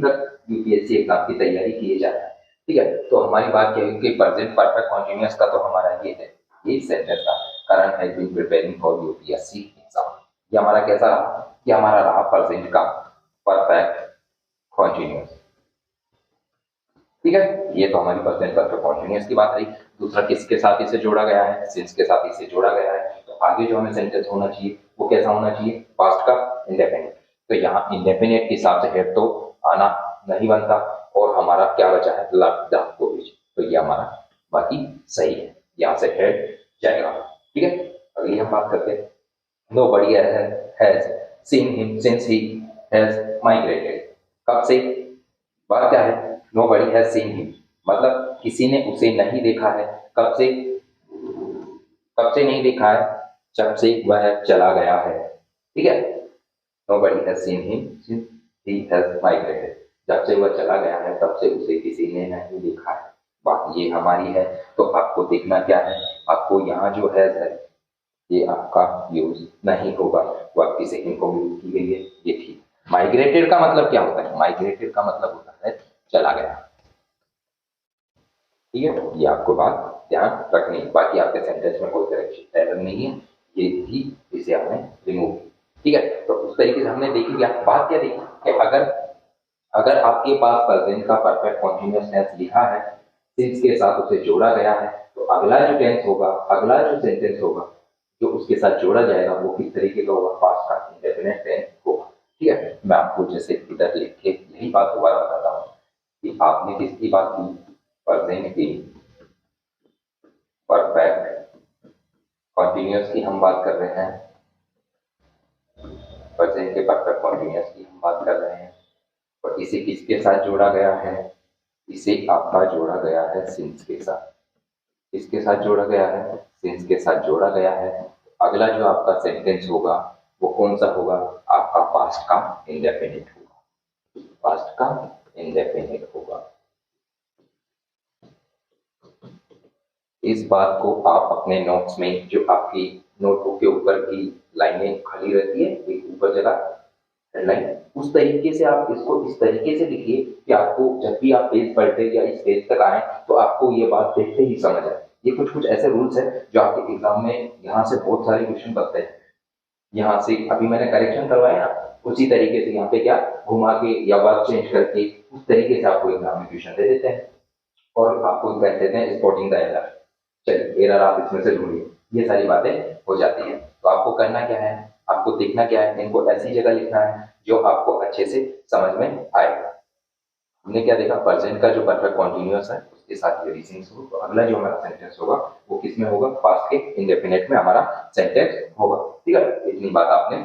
[SPEAKER 1] तक यूपीएससी एग्जाम की तैयारी किए जा रहा है। ठीक है, तो हमारी बात क्या है कि प्रेजेंट परफेक्ट कॉन्टिन्यूअस का तो हमारा ये है, ये सेंटेंस था Karan has been preparing for UPSC exam. ये हमारा कैसा रहा? ये हमारा रहा प्रेजेंट का परफेक्ट कॉन्टिन्यूअस। ठीक है, ये तो हमारी प्रेजेंट परफेक्ट कॉन्टिन्यूअस की बात रही। दूसरा किसके साथ इसे जोड़ा गया है? सिंस के साथ इसे जोड़ा गया है। तो आगे जो हमें सेंटेंस होना चाहिए वो कैसा होना चाहिए? पास्ट का इंडेफिनिट। तो यहाँ इंडेफिनिट के हिसाब से हेड तो आना नहीं बनता, और हमारा क्या बचा है? Left the college. तो ये हमारा बाकी सही है, यहाँ से हेड जाएगा। ठीक है, अगली हम बात करते हैं nobody has seen him since he has migrated। कब से? बात क्या है? nobody has seen him मतलब किसी ने उसे नहीं देखा है। कब से? कब से नहीं देखा है? जब से वह चला गया है। ठीक है, nobody has seen him since he has migrated। जब से वह चला गया है तब से उसे किसी ने नहीं देखा है। बात ये हमारी है। तो आपको देखना क्या है? आपको यहाँ जो है ये आपका यूज नहीं होगा, वो आपकी सेकंड फॉर्म यूज की गई है, ये ठीक। माइग्रेटेड का मतलब क्या होता है? माइग्रेटेड का मतलब होता है चला गया। ठीक है, ये आपको बात ध्यान रखनी है। बाकी आपके सेंटेंस में कोई करेक्शन एरर नहीं है, ये भी इसे आपने रिमूव किया। ठीक है, तो उस तरीके से हमने देखी क्या बात, क्या देखी कि अगर अगर आपके पास प्रेजेंट का परफेक्ट कॉन्टिन्यूअस टेंस लिखा है, सिंस के साथ उसे जोड़ा गया है, तो अगला जो टेंस होगा, अगला जो सेंटेंस होगा जो उसके साथ जोड़ा जाएगा वो किस तरीके का होगा, पास्ट का इंडेफिनिट टेंस होगा। ठीक है, मैं आपको जैसे इधर लिख के यही बात दोबारा बताता हूँ कि आपने किसकी बात की, प्रेजेंट की परफेक्ट कॉन्टिन्यूअस की हम बात कर रहे हैं, प्रेजेंट के परफेक्ट कॉन्टिन्यूअस की हम बात कर रहे हैं, और इसे किसके साथ जोड़ा गया है, इसे आपका जोड़ा गया है सिंस के साथ। किसके साथ जोड़ा गया है, सिंस के साथ जोड़ा गया है। अगला जो आपका सेंटेंस होगा वो कौन सा होगा, आपका पास्ट का इंडेफिनिट होगा, पास्ट का इंडेफिनिट होगा। इस बात को आप अपने नोट्स में, जो आपकी नोटबुक के ऊपर की लाइनें खाली रहती है, एक ऊपर जगह हेडलाइन, उस तरीके से आप इसको इस तरीके से लिखिए कि आपको जब भी आप पेज पलटे या इस पेज तक आए तो आपको ये बात देखते ही समझ आए। ये कुछ कुछ ऐसे रूल्स है जो आपके एग्जाम में यहाँ से बहुत सारे क्वेश्चन बनते हैं। यहाँ से अभी मैंने करेक्शन करवाया ना, उसी तरीके से यहाँ पे क्या घुमा के या वर्ड चेंज करके उस तरीके से आपको एग्जाम में क्वेश्चन दे देते हैं और आपको कह देते हैं स्पॉटिंग द एरर। चलिए एरर आप इसमें से ढूंढिए, ये सारी बातें हो जाती हैं। तो आपको करना क्या है, आपको देखना क्या है, इनको ऐसी जगह लिखना है जो आपको अच्छे से समझ में आएगा। हमने क्या देखा, प्रेजेंट का जो परफेक्ट कॉन्टिन्यूअस है उसके साथ ये रीजनिंग हो, तो अगला जो हमारा सेंटेंस होगा वो किसमें होगा, पास्ट के इंडेफिनिट में हमारा सेंटेंस होगा। ठीक है, इतनी बात आपने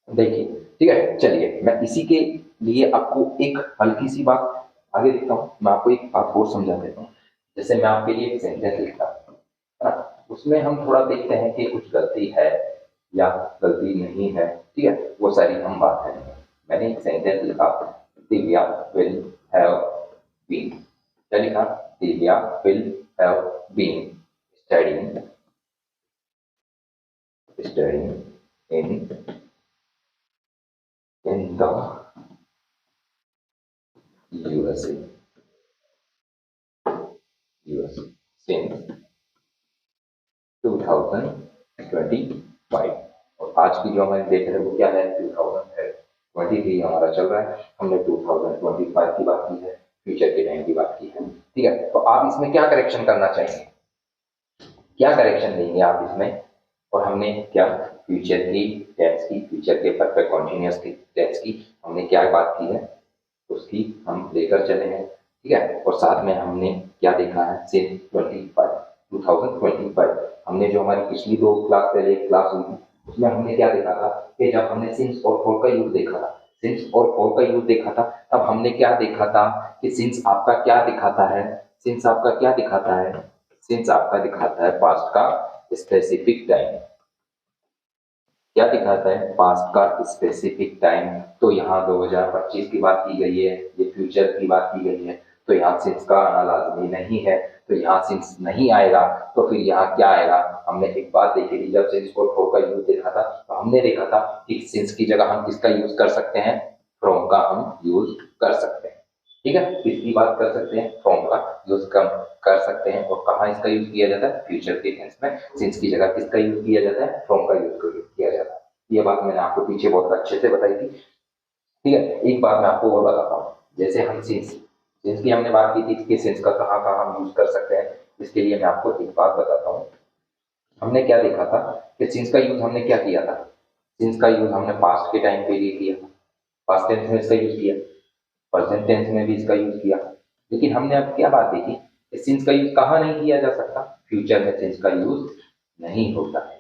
[SPEAKER 1] देखी। ठीक है, चलिए मैं इसी के लिए आपको एक हल्की सी बात आगे लिखता हूँ, मैं आपको एक बात और समझा देता हूँ। जैसे मैं आपके लिए एक सेंटेंस लिखता हूँ, है ना, उसमें हम थोड़ा देखते हैं कि कुछ गलती है या गलती नहीं है। ठीक है, वो सारी हम बात करेंगे। मैंने एक सेंटेंस लिखा, दिव्या विल हैव बीन, क्या लिखा, Divya will have been studying studying in the USA since 2025। और आज की जो हमारी देख रहे हैं वो क्या है, 2023 हमारा चल रहा है, हमने 2025 की बात की है, फ्यूचर के टाइम की बात की है। ठीक है, तो आप इसमें क्या करेक्शन करना चाहेंगे, क्या करेक्शन देंगे आप इसमें, और हमने क्या फ्यूचर की टेंस की, फ्यूचर के परफेक्ट कॉन्टिन्यूअस की टेंस की हमने क्या बात की है उसकी हम लेकर चले हैं। ठीक है, और साथ में हमने क्या देखा है, सिंस 2025 हमने जो हमारी पिछली दो क्लास पहले एक क्लास हुई थी उसमें हमने क्या देखा था कि जब हमने सिंस और फॉर का यूज देखा था, सिंस और फॉर का यूज देखा था, तब हमने क्या देखा था कि सिंस आपका क्या दिखाता है, सिंस आपका क्या दिखाता है, सिंस आपका दिखाता है पास्ट का स्पेसिफिक टाइम। क्या दिखाता है, पास्ट का स्पेसिफिक टाइम। तो यहाँ 2025 की बात की गई है, ये फ्यूचर की बात की गई है, तो यहाँ सिंस का आना लाजमी नहीं है, तो यहाँ सिंस नहीं आएगा, तो फिर यहाँ क्या आएगा। हमने एक बात देखी थी, जब सिंस और फॉर का यूज देखा था तो हमने देखा था कि सिंस की जगह हम किसका यूज कर सकते हैं, फ्रॉम का हम यूज कर सकते हैं। ठीक है, किसकी बात कर सकते हैं, फ्रॉम का यूज कम कर सकते हैं, और कहाँ इसका यूज किया जाता है, फ्यूचर के टेंस में सिंस की जगह किसका यूज किया जाता है, फ्रॉम का यूज किया जाता है। ये बात मैंने आपको पीछे बहुत अच्छे से बताई थी। ठीक है, एक बात मैं आपको और बताता हूँ, जैसे हम सिंस सिंस की हमने बात की थी कि सिंस का कहाँ कहाँ हम यूज कर सकते हैं। इसके लिए मैं आपको एक बात बताता हूँ, हमने क्या देखा था कि सिंस का यूज हमने क्या किया था, सिंस का यूज हमने पास्ट के टाइम पे लिए किया, पास्ट टेंस में इसका यूज किया, प्रेजेंट टेंस में भी इसका यूज किया। लेकिन हमने अब क्या बात देखी कि सिंस का यूज कहाँ नहीं किया जा सकता, फ्यूचर में सिंस का यूज नहीं होता है,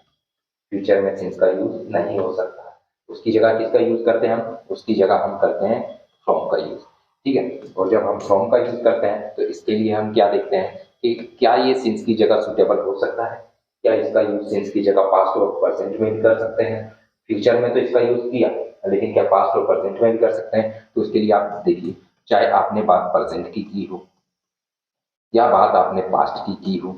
[SPEAKER 1] फ्यूचर में सिंस का यूज नहीं हो सकता। उसकी जगह किसका यूज करते हैं हम, उसकी जगह हम करते हैं फ्रॉम का यूज। ठीक है, और जब हम फ्रॉम का यूज करते हैं तो इसके लिए हम क्या देखते हैं कि क्या ये सिंस की जगह सुटेबल हो सकता है, क्या इसका यूज सिंस की जगह पास्ट और प्रेजेंट में भी कर सकते हैं। फ्यूचर में तो इसका यूज किया, लेकिन क्या पास्ट और प्रेजेंट में भी कर सकते हैं। तो इसके लिए आप देखिए, चाहे आपने बात प्रेजेंट की हो या बात आपने पास्ट की हो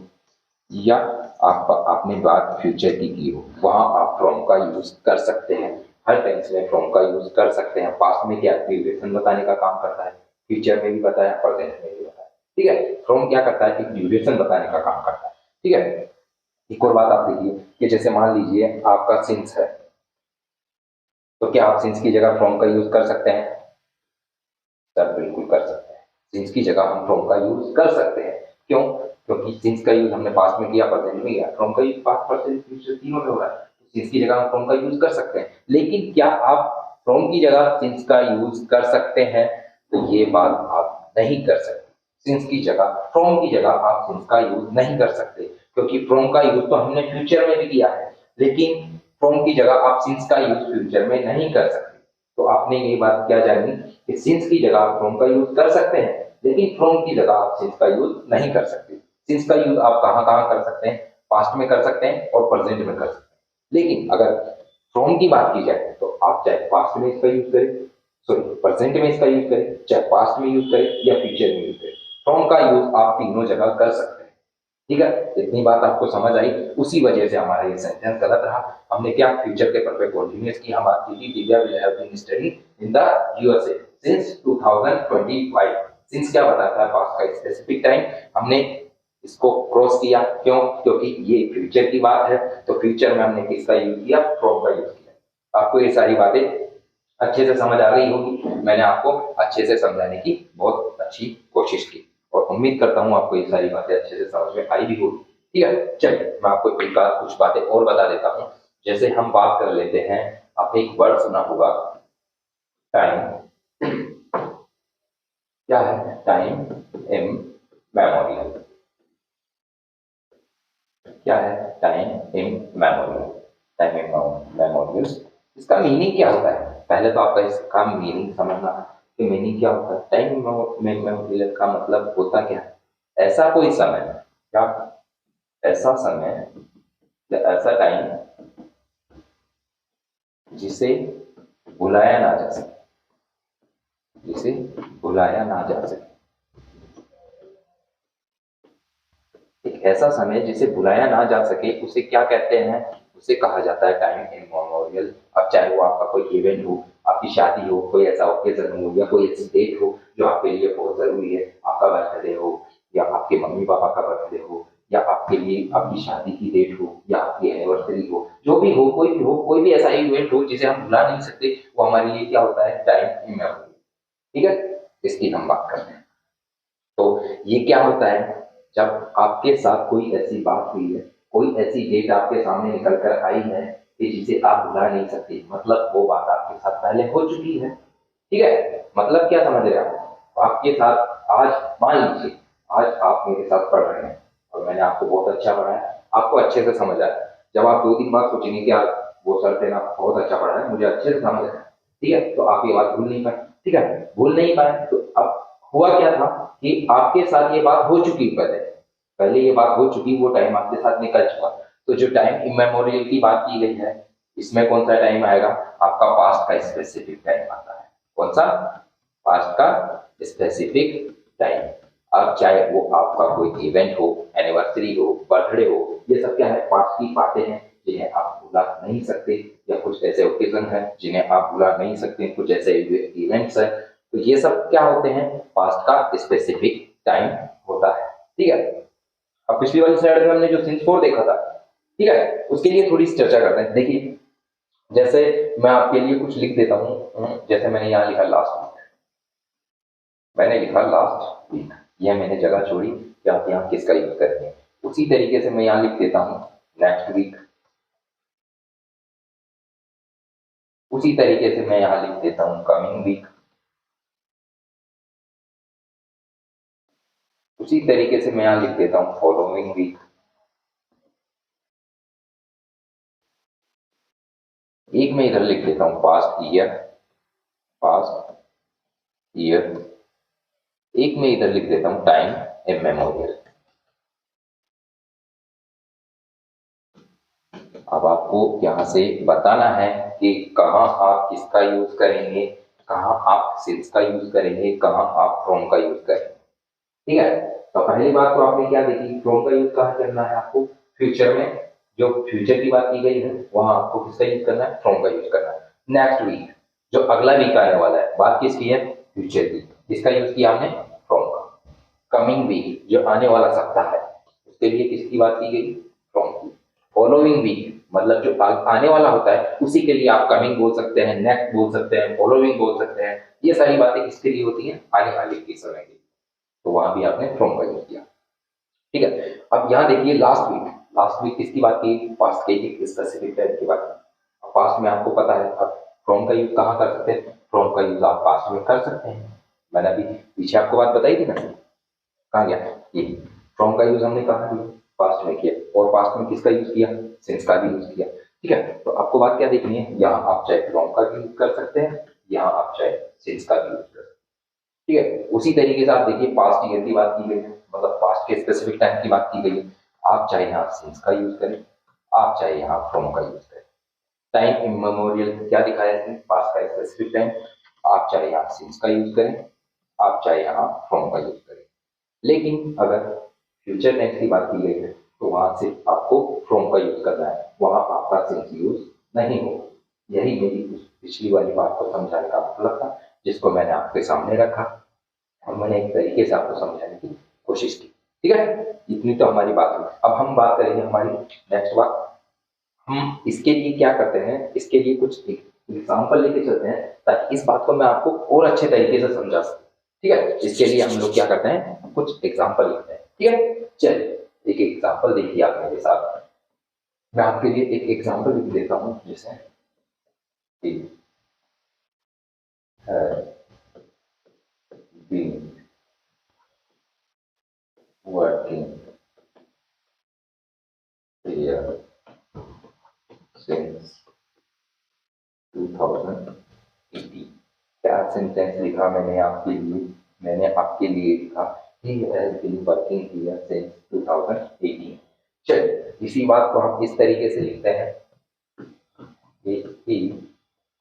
[SPEAKER 1] या आपने बात फ्यूचर की हो, वहां आप फ्रॉम का यूज कर सकते हैं। हर टेंस में फ्रॉम का यूज कर सकते हैं। पास्ट में क्या ड्यूरेशन बताने का काम करता है, फ्यूचर में भी बताया, प्रेजेंट में भी बताया। ठीक है। फ्रॉम क्या करता है, एक ड्यूरेशन बताने का काम करता है। ठीक है। एक और बात आप देखिए कि जैसे मान लीजिए आपका सिंस है, तो क्या आप सिंस की जगह फ्रॉम का यूज कर सकते हैं? सर बिल्कुल कर सकते हैं। सिंस की जगह हम फ्रॉम का यूज कर सकते हैं। क्यों? क्योंकि सिंस का यूज हमने पास्ट में किया, प्रेजेंट में किया। फ्रॉम का यूज पास्ट, प्रेजेंट, फ्यूचर तीनों में हो रहा है। सिंस की जगह हम फ्रॉम का यूज कर सकते हैं। लेकिन क्या आप फ्रॉम की जगह सिंस का यूज कर सकते हैं? तो ये बात आप नहीं कर सकते। सिंस की जगह, फ्रॉम की जगह आप सिंस का यूज नहीं कर सकते, क्योंकि फ्रॉम का यूज तो हमने फ्यूचर में भी किया है, लेकिन फ्रॉम की जगह आप सिंस का यूज फ्यूचर में नहीं कर सकते। तो आपने ये बात क्या जानी कि सिंस की जगह आप फ्रॉम का यूज कर सकते हैं, लेकिन फ्रॉम की जगह आप सिंस का यूज नहीं कर सकते। सिंस का यूज आप कहाँ कहाँ कर सकते हैं? पास्ट में कर सकते हैं और प्रेजेंट में कर सकते हैं। लेकिन अगर फ्रॉम की बात की जाए तो आप चाहे पास्ट में इसका यूज करें, सॉरी प्रेजेंट में इसका यूज करें, चाहे पास्ट में यूज करें या फ्यूचर में यूज करें, फ्रॉम का यूज आप तीनों जगह कर सकते हैं। ठीक है। इतनी बात आपको समझ आई, उसी वजह से हमारा ये सेंटेंस गलत रहा। हमने क्या फ्यूचर के परफेक्ट कंटीन्यूअस की हम बात की थी, Divya will have been studying in the USA since 2025। Since क्या बताता है? पास्ट का स्पेसिफिक टाइम। हमने इसको क्रॉस किया, क्यों? क्योंकि ये फ्यूचर की बात है, तो फ्यूचर में हमने किसका यूज किया? फ्रॉम का यूज किया। आपको ये सारी बातें अच्छे से समझ आ रही होगी। मैंने आपको अच्छे से समझाने की बहुत अच्छी कोशिश की और उम्मीद करता हूँ आपको ये सारी बातें अच्छे से समझ में आई भी होगी। ठीक है। चलिए मैं आपको एक बार कुछ बातें और बता देता हूँ। जैसे हम बात कर लेते हैं, आपने एक वर्ड सुना होगा टाइम। क्या है? Time in memorial. क्या है? Time in memorial. Time in memorial, इसका मीनिंग क्या होता है? पहले तो आपका इसका मीनिंग समझना है कि मीनिंग क्या होता है। टाइम मेमोरियल का मतलब होता क्या है? ऐसा कोई समय, क्या ऐसा समय या ऐसा टाइम जिसे भुलाया ना जा सके, जिसे भुलाया ना जा सके। एक ऐसा समय जिसे भुलाया ना जा सके, उसे क्या कहते हैं? उसे कहा जाता है टाइम इन मेमोरियल। अब चाहे वो आपका कोई इवेंट हो, आपकी शादी हो, कोई ऐसा ओकेजन हो, या कोई ऐसी डेट हो जो आपके लिए बहुत जरूरी है, आपका बर्थडे हो, या आपके मम्मी पापा का बर्थडे हो, या आपके लिए आपकी शादी की डेट हो, या आपकी एनिवर्सरी हो, जो भी हो, कोई भी हो, कोई भी ऐसा इवेंट हो जिसे हम भुला नहीं सकते, वो हमारे लिए क्या होता है? Time in memorial. ठीक है। इसकी हम बात करते हैं। तो ये क्या होता है? जब आपके साथ कोई ऐसी बात हुई है, कोई ऐसी डेट आपके सामने निकल कर आई है कि जिसे आप भुला नहीं सकते, मतलब वो बात आपके साथ पहले हो चुकी है। ठीक है। मतलब क्या समझ रहे हैं आप? आपके साथ आज, मान लीजिए आज आप मेरे साथ पढ़ रहे हैं और मैंने आपको बहुत अच्छा पढ़ाया, आपको अच्छे से समझ आया। जब आप 2 दिन बाद सोचेंगे कि आज वो सर थे ना, बहुत अच्छा पढ़ाया, मुझे अच्छे से समझ आया। ठीक है। तो आप ये बात भूल नहीं पाए। ठीक है। भूल नहीं पाए तो अब हुआ क्या था कि आपके साथ ये बात हो चुकी, पहले पहले ये बात हो चुकी, वो टाइम आपके साथ निकल चुका। तो जो टाइम इमेमोरियल की बात की गई है, इसमें कौन सा टाइम आएगा? आपका पास्ट का स्पेसिफिक टाइम आता है। कौन सा? पास्ट का स्पेसिफिक टाइम। अब चाहे वो आपका कोई इवेंट हो, एनिवर्सरी हो, बर्थडे हो, ये सब क्या है? पास्ट की बातें हैं जिन्हें आप भुला नहीं सकते, या कुछ ऐसे ओकेजन है जिन्हें आप भुला नहीं सकते, कुछ ऐसे इवेंट्स है। तो ये सब क्या होते हैं? पास्ट का स्पेसिफिक टाइम होता है। ठीक है। अब पिछली वाली स्लाइड में हमने जो सिंस 4 देखा था, ठीक है, उसके लिए थोड़ी सी चर्चा करते हैं। देखिए, जैसे मैं आपके लिए कुछ लिख देता हूँ, जैसे मैंने यहाँ लिखा लास्ट वीक, मैंने लिखा लास्ट वीक, यह मैंने जगह छोड़ी कि आप यहाँ किसका यूज करेंगे। उसी तरीके से मैं यहाँ लिख देता हूँ नेक्स्ट वीक। उसी तरीके से मैं यहाँ लिख देता हूँ कमिंग वीक। उसी तरीके से मैं यहाँ लिख देता हूँ फॉलोइंग वीक। एक मैं इधर लिख देता हूँ पास्ट ईयर, पास्ट ईयर। एक मैं इधर लिख देता हूँ टाइम इमेमोरियल। अब आपको यहाँ से बताना है कि कहाँ आप किसका यूज करेंगे, कहाँ आप सिंस का यूज करेंगे, कहाँ आप फ्रॉम का यूज करेंगे। ठीक है। तो पहली बात तो आपने क्या देखी, फ्रॉम का यूज कहाँ करना है आपको? फ्यूचर में। जो फ्यूचर की बात की गई है वहां आपको किसका यूज करना है? फ्रॉम का यूज करना है। नेक्स्ट वीक, जो अगला वीक आने वाला है, बात किसकी है? फ्यूचर की। किसका यूज किया हमने? फ्रॉम का। कमिंग वीक, जो आने वाला सप्ताह है, उसके लिए किसकी बात की गई? फ्रॉम की। फॉलोइंग वीक मतलब जो आने वाला होता है उसी के लिए आप कमिंग बोल सकते हैं, नेक्स्ट बोल सकते हैं, फॉलोइंग बोल सकते हैं। ये सारी बातें किसके लिए होती हैं? आने वाले के समय के लिए। तो वहां भी आपने फ्रॉम का यूज किया। ठीक है, अब यहाँ देखिए लास्ट वीक किसकी बात की? पास्ट के एक स्पेसिफिक टाइम की बात की। पास्ट में आपको पता है अब फ्रॉम का यूज कहाँ कर सकते हैं? फ्रॉम का यूज आप पास्ट में कर सकते हैं। मैंने अभी पीछे आपको बात बताई थी ना, कहाँ गया ये? फ्रॉम का यूज हमने कहाँ किया? पास्ट में किया। और पास्ट में किसका यूज किया? सिंस का भी यूज किया। ठीक है, तो आपको बात क्या देखनी है? यहाँ आप चाहे फ्रॉम का भी यूज कर सकते हैं, यहाँ आप चाहे सिंस का भी यूज कर सकते हैं। ठीक है, उसी तरीके से आप देखिए पास्ट ईयर की बात की गई है, मतलब पास्ट के स्पेसिफिक टाइम की बात की गई है। आप चाहे यहाँ सिंस का यूज करें, आप चाहे यहाँ फ्रॉम का यूज करें। टाइम इमेमोरियल क्या दिखाया है इसमें? पास्ट का स्पेसिफिक टाइम। आप चाहे यहाँ सिंस का यूज करें, आप चाहे यहाँ फ्रॉम का यूज करें। लेकिन अगर फ्यूचर टेंस की बात की गई है तो वहां से आपको फ्रॉम का यूज करना है, वहां आपका सिंस यूज नहीं होगा। यही मेरी पिछली वाली बात को समझाने का मतलब था, जिसको मैंने आपके सामने रखा और मैंने एक तरीके से आपको समझाने की कोशिश की। ठीक है, इतनी तो हमारी बात हुई। अब हम बात करेंगे हमारी नेक्स्ट बात। हम इसके लिए क्या करते हैं, इसके लिए कुछ एग्जाम्पल लेके चलते हैं ताकि इस बात को मैं आपको और अच्छे तरीके से समझा सकूं। ठीक है, इसके लिए हम लोग क्या करते हैं, कुछ एग्जाम्पल लिखते हैं। ठीक है, चलिए एक एग्जाम्पल देखिए आप मेरे साथ। मैं आपके लिए एक एग्जाम्पल लिख देता हूँ, जैसे been working here since 2018। क्या सेंटेंस लिखा मैंने आपके लिए? मैंने आपके लिए लिखा he has been working here since 2018। चलिए इसी बात को हम इस तरीके से लिखते हैं, he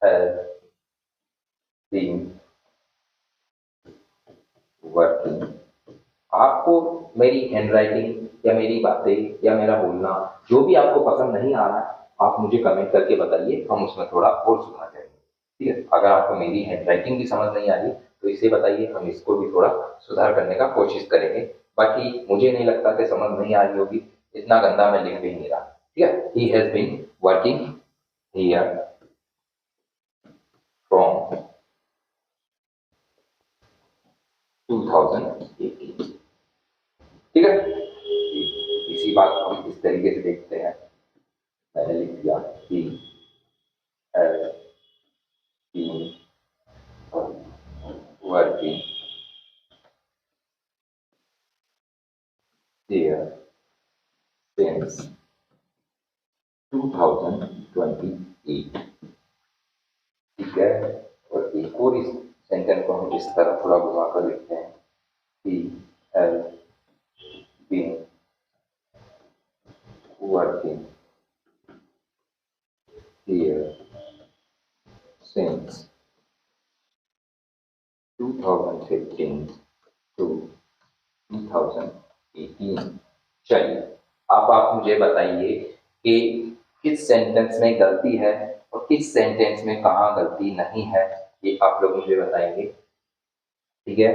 [SPEAKER 1] has been वर्किंग। आपको मेरी हैंडराइटिंग या मेरी बातें या मेरा बोलना जो भी आपको पसंद नहीं आ रहा है, आप मुझे कमेंट करके बताइए, हम उसमें थोड़ा और सुधार करेंगे। ठीक है, अगर आपको मेरी हैंडराइटिंग भी समझ नहीं आ रही तो इसे बताइए, हम इसको भी थोड़ा सुधार करने का कोशिश करेंगे। बाकी मुझे नहीं लगता कि समझ नहीं आ रही होगी, इतना गंदा मैं लिख भी नहीं रहा। ठीक है, he has been working here from 2018। ठीक है, इसी बात को हम इस तरीके से देखते हैं। मैंने लिख दिया he has been working there since 2028। ठीक है, और एक और इस सेंटेंस को हम इस तरह थोड़ा घुमा कर लिखते हैं, he has been working here since 2015 to 2018। चलिए अब आप मुझे बताइए कि किस सेंटेंस में गलती है और किस सेंटेंस में कहाँ गलती नहीं है, ये आप लोग मुझे बताएंगे। ठीक है,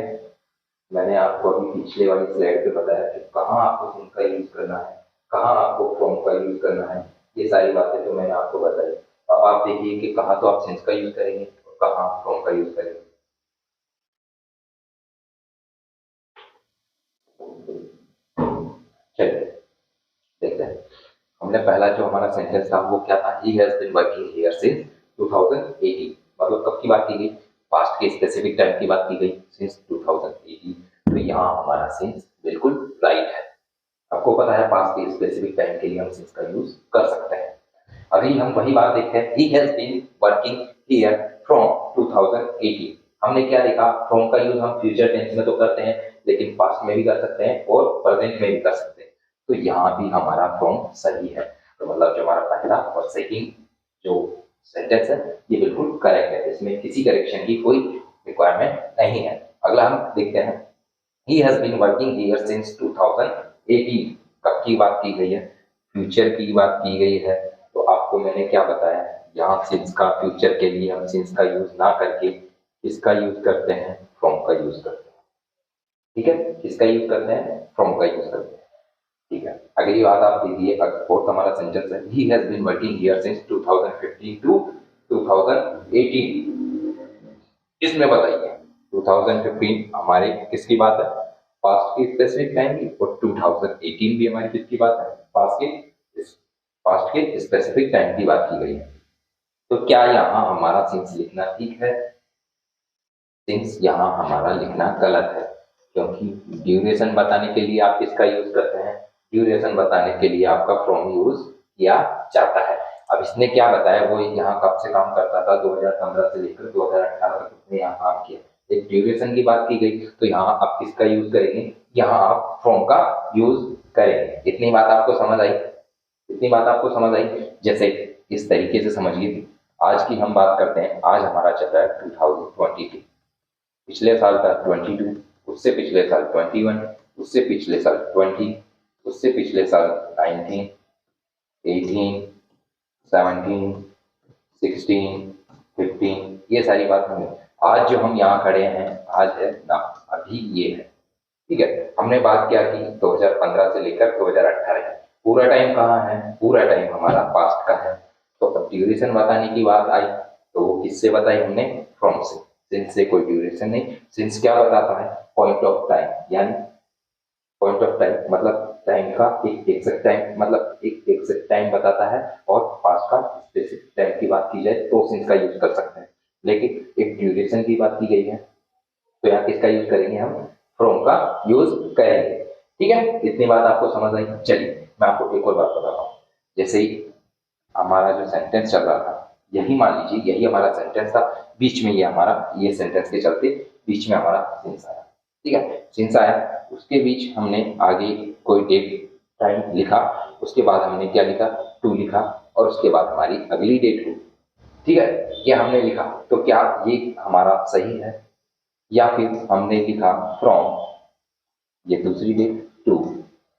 [SPEAKER 1] मैंने आपको अभी पिछले वाली स्लाइड पे बताया कि कहाँ आपको सिंस का यूज करना है, कहाँ आपको फ्रॉम का यूज करना है। ये सारी बातें तो मैंने आपको बताई। अब आप देखिए कि कहाँ तो आप सिंस का यूज करेंगे और कहाँ फ्रॉम का यूज करेंगे। चलिए देखते हैं। हमने पहला जो हमारा सेंटेंस था वो क्या था? He has been working here since 2018। मतलब कब की बात की गई? पास्ट के स्पेसिफिक टाइम की बात की गई, सिंस 2018। तो यहाँ हमारा सिंस बिल्कुल राइट है। आपको पता है पास्ट के स्पेसिफिक टाइम के लिए हम सिंस का यूज कर सकते हैं। अभी हम वही बात देखते हैं, he has been working here from 2018। हमने क्या देखा? फ्रॉम का यूज हम फ्यूचर टेंस में तो करते हैं, लेकिन पास्ट में भी कर सकते हैं और प्रेजेंट में भी कर सकते हैं। तो यहाँ भी हमारा फ्रॉम सही है। तो मतलब जो हमारा पहला और सेकंड जो सेंटेंस है ये बिल्कुल करेक्ट है, इसमें किसी करेक्शन की कोई रिक्वायरमेंट नहीं है। अगला हम देखते हैं, he has been working here since 2018। कब की बात की गई है? फ्यूचर की बात की गई है। तो आपको मैंने क्या बताया, यहाँ सिंस का फ्यूचर के लिए हम सिंस का यूज ना करके इसका यूज करते हैं, फ्रॉम का यूज करते हैं। ठीक है, किसका यूज करते हैं, फ्रॉम का यूज करते हैं। ठीक है, अगली बात आप देखिए, फोर्थ हमारा सेंटेंस है, he has been working here since 2015 to 2018। इसमें बताइए 2015 हमारे किसकी बात है, पास्ट की स्पेसिफिक टाइम की, और 2018 भी हमारी किसकी बात है, पास्ट के स्पेसिफिक टाइम की बात की गई है। तो क्या यहाँ हमारा सिंस लिखना ठीक है, सिंस यहाँ हमारा लिखना गलत है, क्योंकि ड्यूरेशन बताने के लिए आप किसका यूज करते हैं, ड्यूरेशन बताने के लिए आपका फ्रॉम यूज किया जाता है। अब इसने क्या बताया, वो यहाँ कब से काम करता था, 2015 से लेकर 2018 तक उसने यहाँ काम किया, एक ड्यूरेशन की बात की गई, तो यहाँ आप किसका यूज करेंगे, यहाँ आप फ्रॉम का यूज करेंगे। इतनी बात आपको समझ आई, इतनी बात आपको समझ आई। जैसे इस तरीके से समझिए, आज की हम बात करते हैं, आज हमारा चल रहा है 2022, पिछले साल था 22, उससे पिछले साल 21, उससे पिछले साल 20, उससे पिछले साल 19, 18, 17, 16, 15, ये सारी बात हमने, आज जो हम यहाँ खड़े हैं, आज है ना, अभी ये है। ठीक है, हमने बात क्या की 2015 से लेकर 2018, पूरा टाइम कहाँ है, पूरा टाइम हमारा पास्ट का है। तो अब ड्यूरेशन बताने की बात आई, तो वो किससे बताई हमने, फ्रॉम से। सिंस से कोई ड्यूरेशन नहीं, सिंस क्या बताता है, पॉइंट ऑफ टाइम, यानी पॉइंट ऑफ टाइम मतलब टाइम का एक एग्जैक्ट टाइम, मतलब एक एग्जैक्ट टाइम बताता है, और पास्ट का स्पेसिफिक टाइम की बात की जाए तो सिंस का यूज कर सकते हैं, लेकिन एक ड्यूरेशन की बात की गई है, तो यहाँ किसका यूज करेंगे हम, फ्रॉम का यूज करेंगे। ठीक है, इतनी बात आपको समझ आई। चलिए मैं आपको एक और बात बताता हूँ, जैसे ही हमारा जो सेंटेंस चल रहा था, यही मान लीजिए यही हमारा सेंटेंस था, बीच में ये हमारा, ये सेंटेंस के चलते बीच में हमारा सिंस आया। ठीक है, सिंस आया, उसके बीच हमने आगे कोई डेट टाइम लिखा, उसके बाद हमने क्या लिखा, टू लिखा, और उसके बाद हमारी अगली डेट हुई। ठीक है, ये हमने लिखा, तो क्या ये हमारा सही है, या फिर हमने लिखा फ्रॉम, ये दूसरी डेट टू,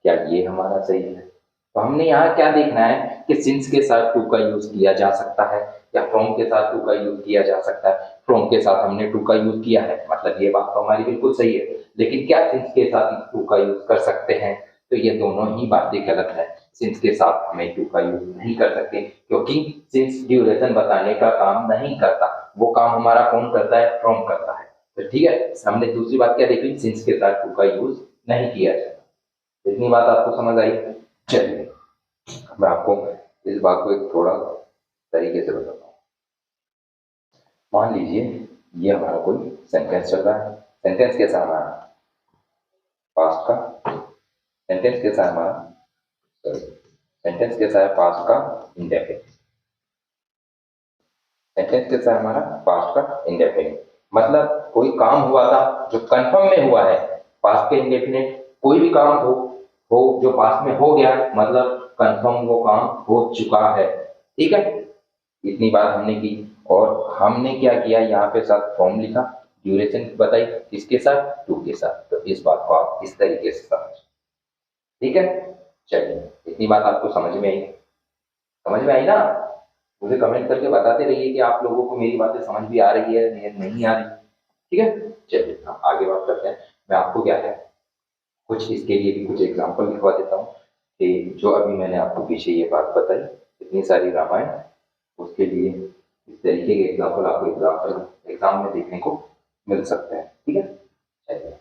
[SPEAKER 1] क्या ये हमारा सही है। तो हमने यहाँ क्या देखना है कि सिंस के साथ टू का यूज किया जा सकता है, या फ्रॉम के साथ टू का यूज किया जा सकता है। फ्रॉम के साथ हमने टू का यूज किया है, मतलब ये बात तो हमारी बिल्कुल सही है, लेकिन क्या सिंस के साथ टू का यूज कर सकते हैं, तो ये दोनों ही बातें गलत है। सिंस के साथ हमें टू का यूज नहीं कर सकते, क्योंकि सिंस ड्यूरेशन बताने का काम नहीं करता, वो काम हमारा कौन करता है, फ्रॉम करता है। तो ठीक है, हमने दूसरी बात क्या देखी, सिंस के साथ टू का यूज नहीं किया जाता। इतनी बात आपको समझ आई। चलिए मैं आपको इस बात को एक थोड़ा तरीके से बताता हूँ। मान लीजिए ये हमारा कोई सेंटेंस चल रहा है, सेंटेंस कैसा है हमारा, पास्ट का, सेंटेंस कैसा है हमारा, सेंटेंस कैसा है, पास्ट का इंडेफिनिट, सेंटेंस कैसा है हमारा, पास्ट का इंडेफिनिट, मतलब कोई काम हुआ था जो कंफर्म में हुआ है, पास्ट के इंडेफिनिट, कोई भी काम हो जो पास्ट में हो गया, मतलब कंफर्म वो काम हो चुका है। ठीक है, इतनी बात हमने की, और हमने क्या किया, यहाँ पे साथ फॉर्म लिखा, ड्यूरेशन बताई किसके साथ, टू के साथ। तो इस बात को आप इस तरीके से समझ, ठीक है। चलिए इतनी बात आपको समझ में आई, समझ में आई ना, मुझे कमेंट करके बताते रहिए कि आप लोगों को मेरी बातें समझ भी आ रही है या नहीं आ रही। ठीक है, चलिए हम आगे बात करते हैं। मैं आपको क्या है, कुछ इसके लिए भी कुछ एग्जाम्पल लिखवा देता हूँ, कि जो अभी मैंने आपको पीछे ये बात बताई, इतनी सारी रामायण, उसके लिए इस तरीके के एग्जाम्पल आपको एग्जाम में देखने को मिल सकते हैं। ठीक है, चलिए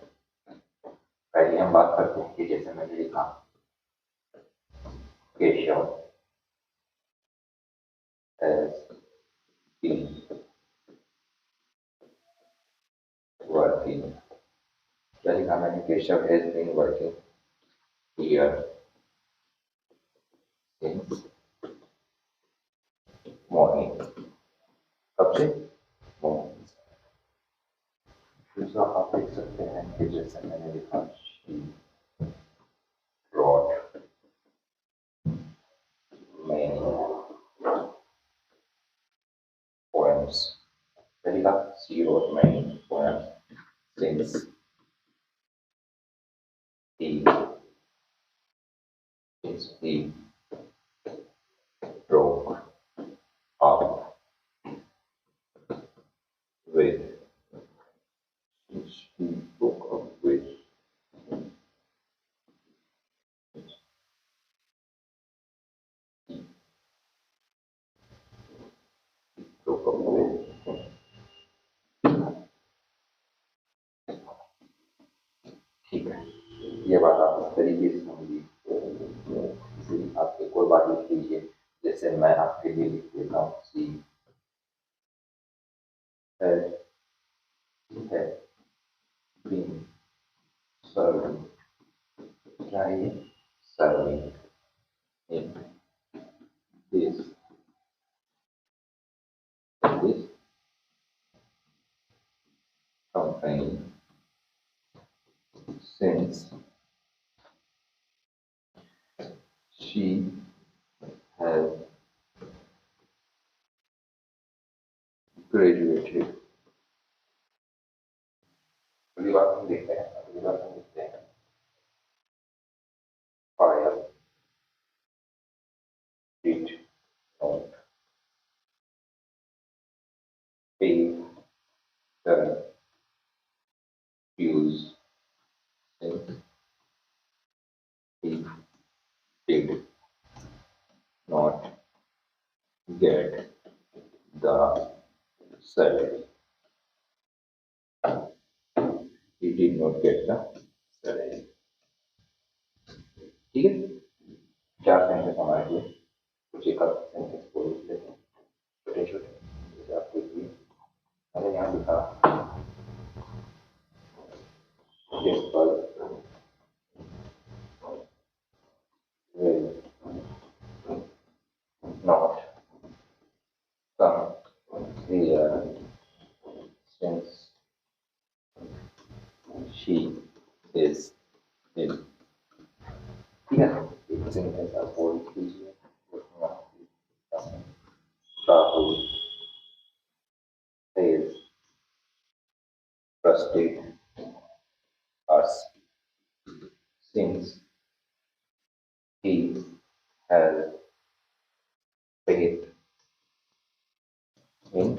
[SPEAKER 1] पहले हम बात करते हैं कि जैसे मैंने लिखा, केशव has been working, क्या लिखा मैंने, Keshav has been working here since morning, कब से, मॉर्निंग। दूसरा आप देख सकते हैं कि जैसे मैंने लिखा, she wrote many poems, क्या लिखा, she wrote many poems since he broke up with, since he broke up with ठीक है, ये बात आप इस तरीके से समझिए। इसी आप एक और बात लिख लीजिए, जैसे मैं आपके लिए लिख देता हूँ सी है, ठीक है, बीन सर्विंग, क्या है ये, serving in this this company since she has graduated। अगली बात हम देखते हैं, अगली बात हम देखते हैं, file did not pay the dues since he did not get the salary, he did not get the salary। ठीक है, चार सेंटेंस हमारे लिए, कुछ एक सेंटेंस को लिख लेते हैं छोटे छोटे, जैसे आप देखिए मैंने यहाँ लिखा, principal will not come here since she is ill। ठीक है, एक सेंटेंस आप बोल लीजिए, Rahul is trusted us since he has faith in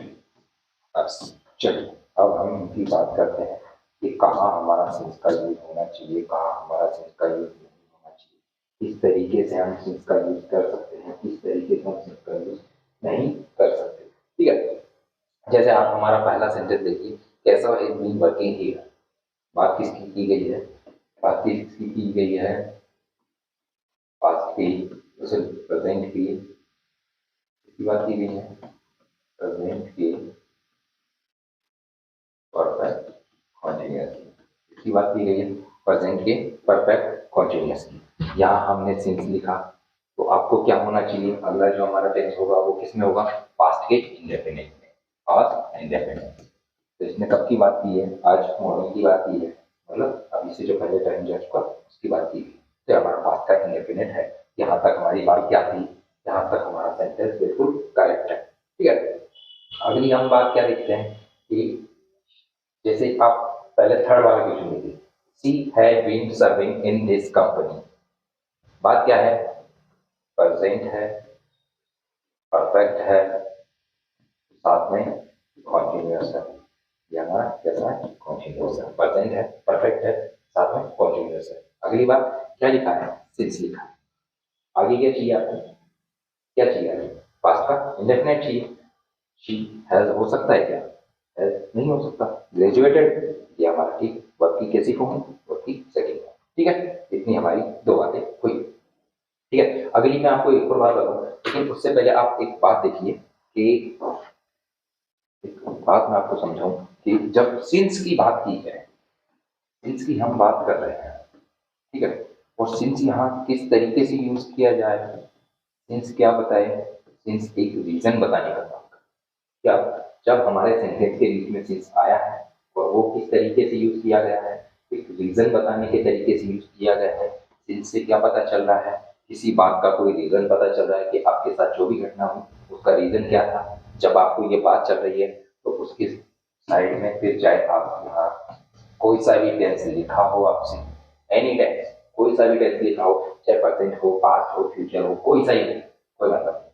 [SPEAKER 1] us। चलिए अब हम इनकी बात करते हैं कि कहाँ हमारा सेंस का यूज होना चाहिए, कहाँ हमारा सेंस का यूज नहीं होना चाहिए, किस तरीके से हम सेंस का यूज कर सकते हैं, किस तरीके से हम सेंस का यूज नहीं कर सकते। ठीक है, जैसे आप हमारा पहला सेंटेंस देखिए, कैसा इज बीन वर्किंग हियर। बात किसकी की गई है, बात किसकी की गई है, पास्ट की, प्रेजेंट की, किसकी बात की गई है, प्रेजेंट की परफेक्ट कॉन्टिन्यूअस की, किसकी बात की गई है, प्रेजेंट के परफेक्ट कॉन्टिन्यूअस की। यहाँ हमने सिंस लिखा, तो आपको क्या होना चाहिए, अगला जो हमारा टेंस होगा वो किसमें होगा, पास्ट के इंडेफिनिट में, पास्ट इंडेफिनिट। तो इसने कब की बात की है, आज मॉर्निंग की बात की है, मतलब अभी से जो पहले टाइम जा चुका उसकी बात की है। तो हमारा पास्ट का इंडेफिनिट है। यहाँ तक हमारी बात क्या थी, यहाँ तक हमारा सेंटेंस बिल्कुल करेक्ट है। ठीक है, अगली हम बात क्या देखते हैं कि जैसे आप पहले थर्ड वाला क्वेश्चन देखिए, she had been serving in this company. बात क्या है, प्रेजेंट है, परफेक्ट है, साथ में कॉन्टिन्यूअस है। ये हमारा कैसा है, कॉन्टिन्यूअस है, प्रेजेंट है, परफेक्ट है, साथ में कॉन्टिन्यूअस है। अगली बात क्या लिखा है, सिंस लिखा है। आगे क्या चाहिए आपको, क्या चाहिए आगे, पास्ट का इंडेफिनिट चाहिए। शी हैज हो सकता है क्या, हैज नहीं हो सकता, ग्रेजुएटेड, ये हमारा ठीक, वर्ब की कैसी फॉर्म, वर्ब की सेकंड फॉर्म। ठीक है, इतनी हमारी दो बातें हुई। ठीक है, अगली मैं आपको एक और बात बताऊं, लेकिन उससे पहले आप एक बात देखिए कि एक बात मैं आपको समझाऊं कि जब सिंस की बात की है, सिंस की हम बात कर रहे हैं, ठीक है, और सिंस यहाँ किस तरीके से यूज किया जाए, सिंस क्या बताए, सिंस एक रीजन बताने का काम करता है। क्या, जब हमारे सेंटेंस के बीच में सिंस आया है और वो किस तरीके से यूज किया गया है, एक रीजन बताने के तरीके से यूज किया गया है। सिंस से क्या पता चल रहा है, किसी बात का कोई रीजन पता चल रहा है कि आपके साथ जो भी घटना हुई उसका रीजन क्या था। जब आपको ये बात चल रही है तो उसके साइड में फिर चाहे आप यहाँ कोई सा भी टेंस लिखा हो आपसे, एनी टेंस, कोई सा भी टेंस लिखा हो, चाहे प्रेजेंट हो, पास्ट हो, फ्यूचर हो, कोई सा ही, कोई मतलब नहीं,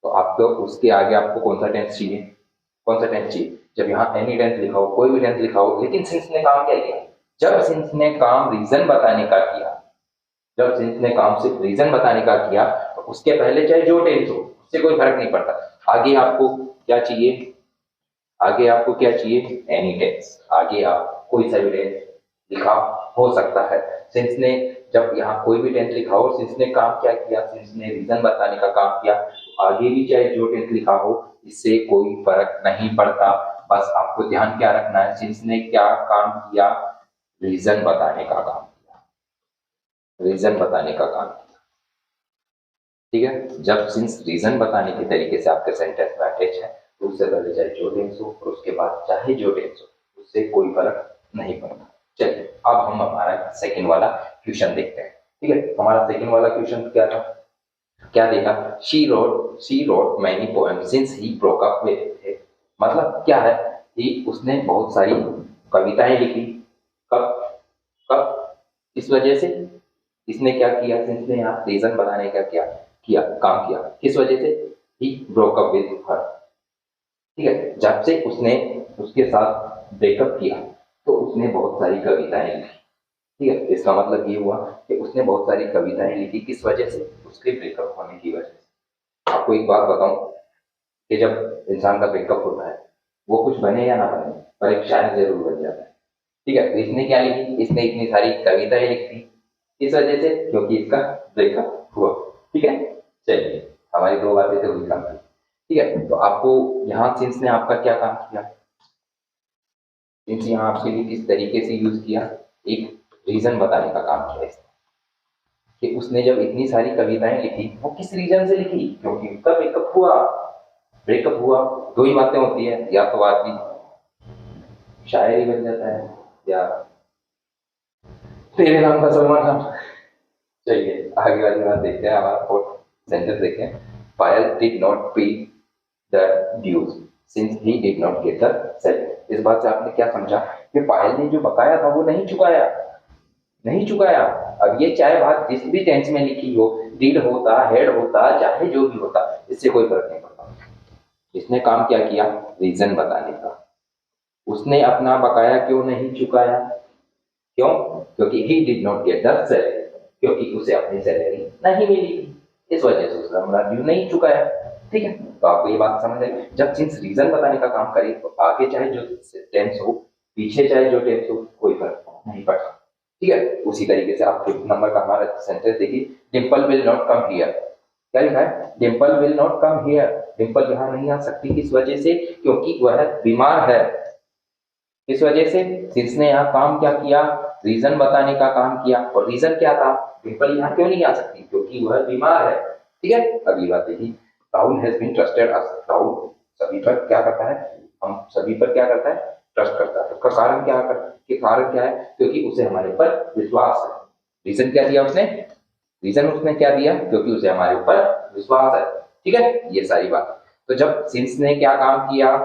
[SPEAKER 1] तो आपको उसके आगे आपको कौन सा टेंस चाहिए, कौन सा टेंस चाहिए, जब यहाँ एनी टेंस लिखा हो, कोई भी टेंस लिखा हो, लेकिन सिंस ने काम क्या किया, जब सिंस ने काम रीजन बताने का किया, जब सिंस ने काम सिर्फ रीजन बताने का किया, तो उसके पहले चाहे जो टेंस हो उससे कोई फर्क नहीं पड़ता। आगे आपको क्या चाहिए, आगे आपको क्या चाहिए, एनी टेंस, आगे आप कोई सा भी टेंस लिखा हो सकता है। सिंस ने जब यहाँ कोई भी टेंस लिखा हो, सिंस ने काम क्या किया, सिंस ने रीजन बताने का काम किया। आगे भी चाहे जो टेंस लिखा हो, इससे कोई फर्क नहीं पड़ता। बस आपको ध्यान क्या रखना है, सिंस ने क्या काम किया, रीजन बताने का काम किया, रीजन बताने का काम किया। ठीक है, जब सिंस रीजन बताने के तरीके से आपके सेंटेंस में अटैच है, तो उससे पहले चाहे जो टेंस हो और उसके बाद चाहे जो टेंस हो, उससे कोई फर्क नहीं पड़ता। चलिए अब हम हमारा सेकंड वाला क्वेश्चन देखते हैं। ठीक है, हमारा सेकंड वाला क्वेश्चन क्या था, क्या देखा, she wrote many poem since he broke up with him. मतलब क्या है कि उसने बहुत सारी कविताएं लिखी। कब कब इस वजह से, इसने क्या किया, सिंस ने यहाँ रीजन बनाने का क्या किया, काम किया, किस वजह से, he broke up with her. ठीक है, जब से उसने उसके साथ ब्रेकअप किया तो उसने बहुत सारी कविताएं लिखी। ठीक है, इसका मतलब ये हुआ कि उसने बहुत सारी कविताएं लिखी, किस वजह से, उसके ब्रेकअप होने की वजह से। आपको एक बात बताऊं कि जब इंसान का ब्रेकअप होता है, वो कुछ बने या ना बने, पर एक शायर जरूर बन जाता है। ठीक है, तो इसने क्या लिखी, इसने इतनी सारी कविताएं लिखी, इस वजह से क्योंकि इसका ब्रेकअप हुआ। ठीक है, चलिए हमारी दो बातें तो हुई कंप्लीट। ठीक है, तो आपको यहाँ सिंस ने आपका क्या काम किया, सिंस यहाँ आपके लिए किस तरीके से यूज किया, एक रीजन बताने का काम किया इसने, कि उसने जब इतनी सारी कविताएं लिखी वो किस रीजन से लिखी, क्योंकि उसका ब्रेकअप हुआ। ब्रेकअप हुआ, दो ही बातें होती है, या तो आदमी शायर ही बन जाता है, या तेरे नाम का सलमान खान। चलिए आगे वाली बात देखते हैं, हमारा फोर्थ सेंटेंस देखें। Payal did not pay the dues since he did not get the salary. इस बात से आपने क्या समझा कि पायल ने जो बकाया था वो नहीं चुकाया, नहीं चुकाया। अब ये चाहे बात जिस भी टेंस में लिखी हो, डिड होता, हेड होता, चाहे जो भी होता, इससे कोई फर्क नहीं पड़ता। इसने काम क्या किया, रीजन बताने का। उसने अपना बकाया क्यों नहीं चुकाया, क्यों, क्योंकि ही did not get the salary, क्योंकि उसे अपनी सैलरी नहीं मिली, इस वजह से उसने अपना ड्यू नहीं चुकाया। ठीक है, तो आपको ये बात समझ आई। जब सिंस रीजन बताने का काम करे तो आगे चाहे जो टेंस हो, पीछे चाहे जो टेंस हो, कोई फर्क नहीं पड़ता। ठीक है, उसी तरीके से आप 5th नंबर का हमारा सेंटेंस देखिए। Dimple will not come here. क्या लिखा है, Dimple will not come here. Dimple यहाँ नहीं आ सकती, किस वजह से, क्योंकि वह बीमार है। इस वजह से सिंस ने यहाँ काम क्या किया, रीजन बताने का काम किया। और रीजन क्या था, डिम्पल यहाँ क्यों नहीं आ सकती, क्योंकि वह बीमार है। ठीक है, अगली बात देखिए। Rahul has been trusted us. Rahul सभी पर क्या करता है, हम सभी पर क्या करता है, ट्रस्ट करता है। उसका कारण क्या कारण क्या है, क्योंकि उसे हमारे ऊपर विश्वास है। रीजन क्या दिया उसने, रीजन उसने क्या दिया, क्योंकि उसे हमारे ऊपर विश्वास है। ठीक है, ये सारी बात। तो जब सिंस ने क्या काम किया,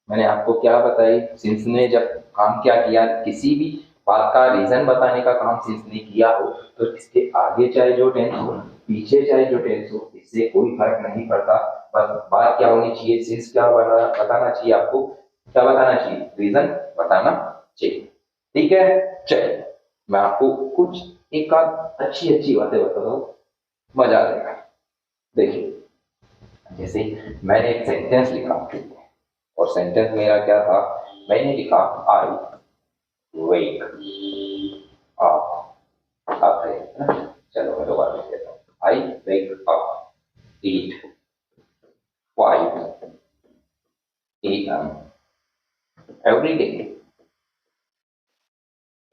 [SPEAKER 1] मैंने आपको क्या बताई, सिंस ने जब काम क्या किया, किसी भी बात का रीजन बताने का काम सिंस ने किया हो, तो इसके आगे चाहे जो टेंस हो, पीछे चाहे जो टेंस हो, इससे कोई फर्क नहीं पड़ता। बस बात क्या होनी चाहिए, सिंस क्या बताना चाहिए आपको, क्या बताना चाहिए, रीजन बताना चाहिए। ठीक है, चलिए मैं आपको कुछ एक आध अच्छी अच्छी बातें बताता हूँ, मजा आ जाएगा। देखिए, जैसे मैंने एक सेंटेंस लिखा और सेंटेंस मेरा क्या था, मैंने लिखा आई वेक अप है ना? चलो मैं दोबारा लिख देता हूँ। I wake up at 5 AM every day.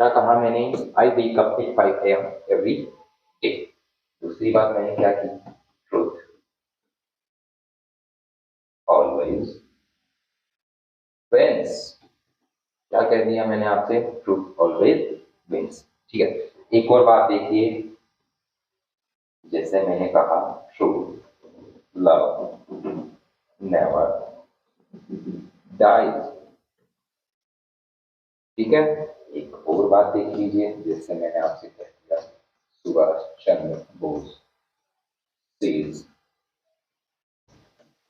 [SPEAKER 1] क्या कहा मैंने, I wake up at 5 AM every day. दूसरी बात मैंने क्या की, ट्रूथ ऑलवेज विंस। क्या कह दिया मैंने आपसे, ट्रूथ ऑलवेज विंस। ठीक है, एक और बात देखिए, जैसे मैंने कहा ट्रूथ लव नेवर डाइज। ठीक है, एक और बात देख लीजिए, जैसे मैंने आपसे कह दिया सुभाष चंद्र बोस सेज।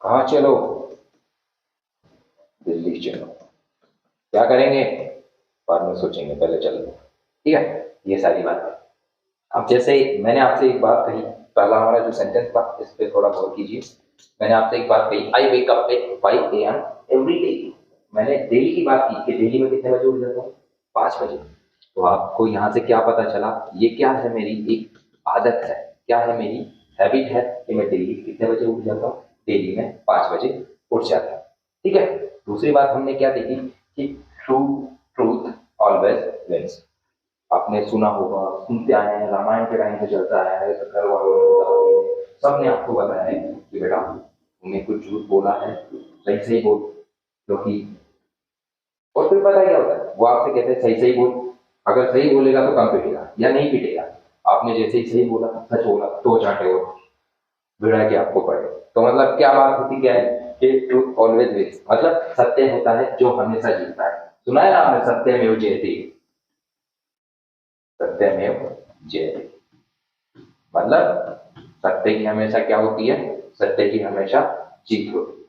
[SPEAKER 1] कहाँ चलो, दिल्ली चलो। क्या करेंगे, बाद में सोचेंगे, पहले चलो। ठीक है, ये सारी बात है। अब जैसे मैंने आपसे एक बात कही, पहला हमारा जो सेंटेंस था इस पे थोड़ा गौर कीजिए। मैंने आपसे एक बात कही, I wake up at 5 AM every day. मैंने डेली की बात की कि डेली में कितने बजे उठ जाता हूँ, 5 बजे। तो आपको यहाँ से क्या पता चला, ये क्या है, मेरी एक आदत है, क्या है, मेरी हैबिट है कि मैं डेली कितने बजे उठ जाता हूँ, डेली में 5 बजे उठ जाता हूँ। ठीक है। दूसरी बात हमने क्या देखी कि ट्रू ट्रूथ ऑलवेज विंस। आपने सुना होगा, सुनते आए हैं, रामायण के टाइम से चलता आया है, घर वालों ने, सबने आपको बताया है कि बेटा तुमने कुछ झूठ बोला है, सही सही बोल, क्योंकि और फिर पता क्या होता है, वो आपसे कहते हैं सही सही बोल। अगर सही बोलेगा तो कम पिटेगा या नहीं पिटेगा। आपने जैसे ही सही बोला, सच बोला, तो चाटे और भिड़ा के आपको पड़े। तो मतलब क्या बात होती क्या है कि ट्रूथ ऑलवेज विन्स, मतलब सत्य होता है जो हमेशा जीतता है। सुना है ना आपने, सत्यमेव जयते, सत्यमेव जयते, मतलब सत्य की हमेशा क्या होती है, सत्य की हमेशा जीत होती है।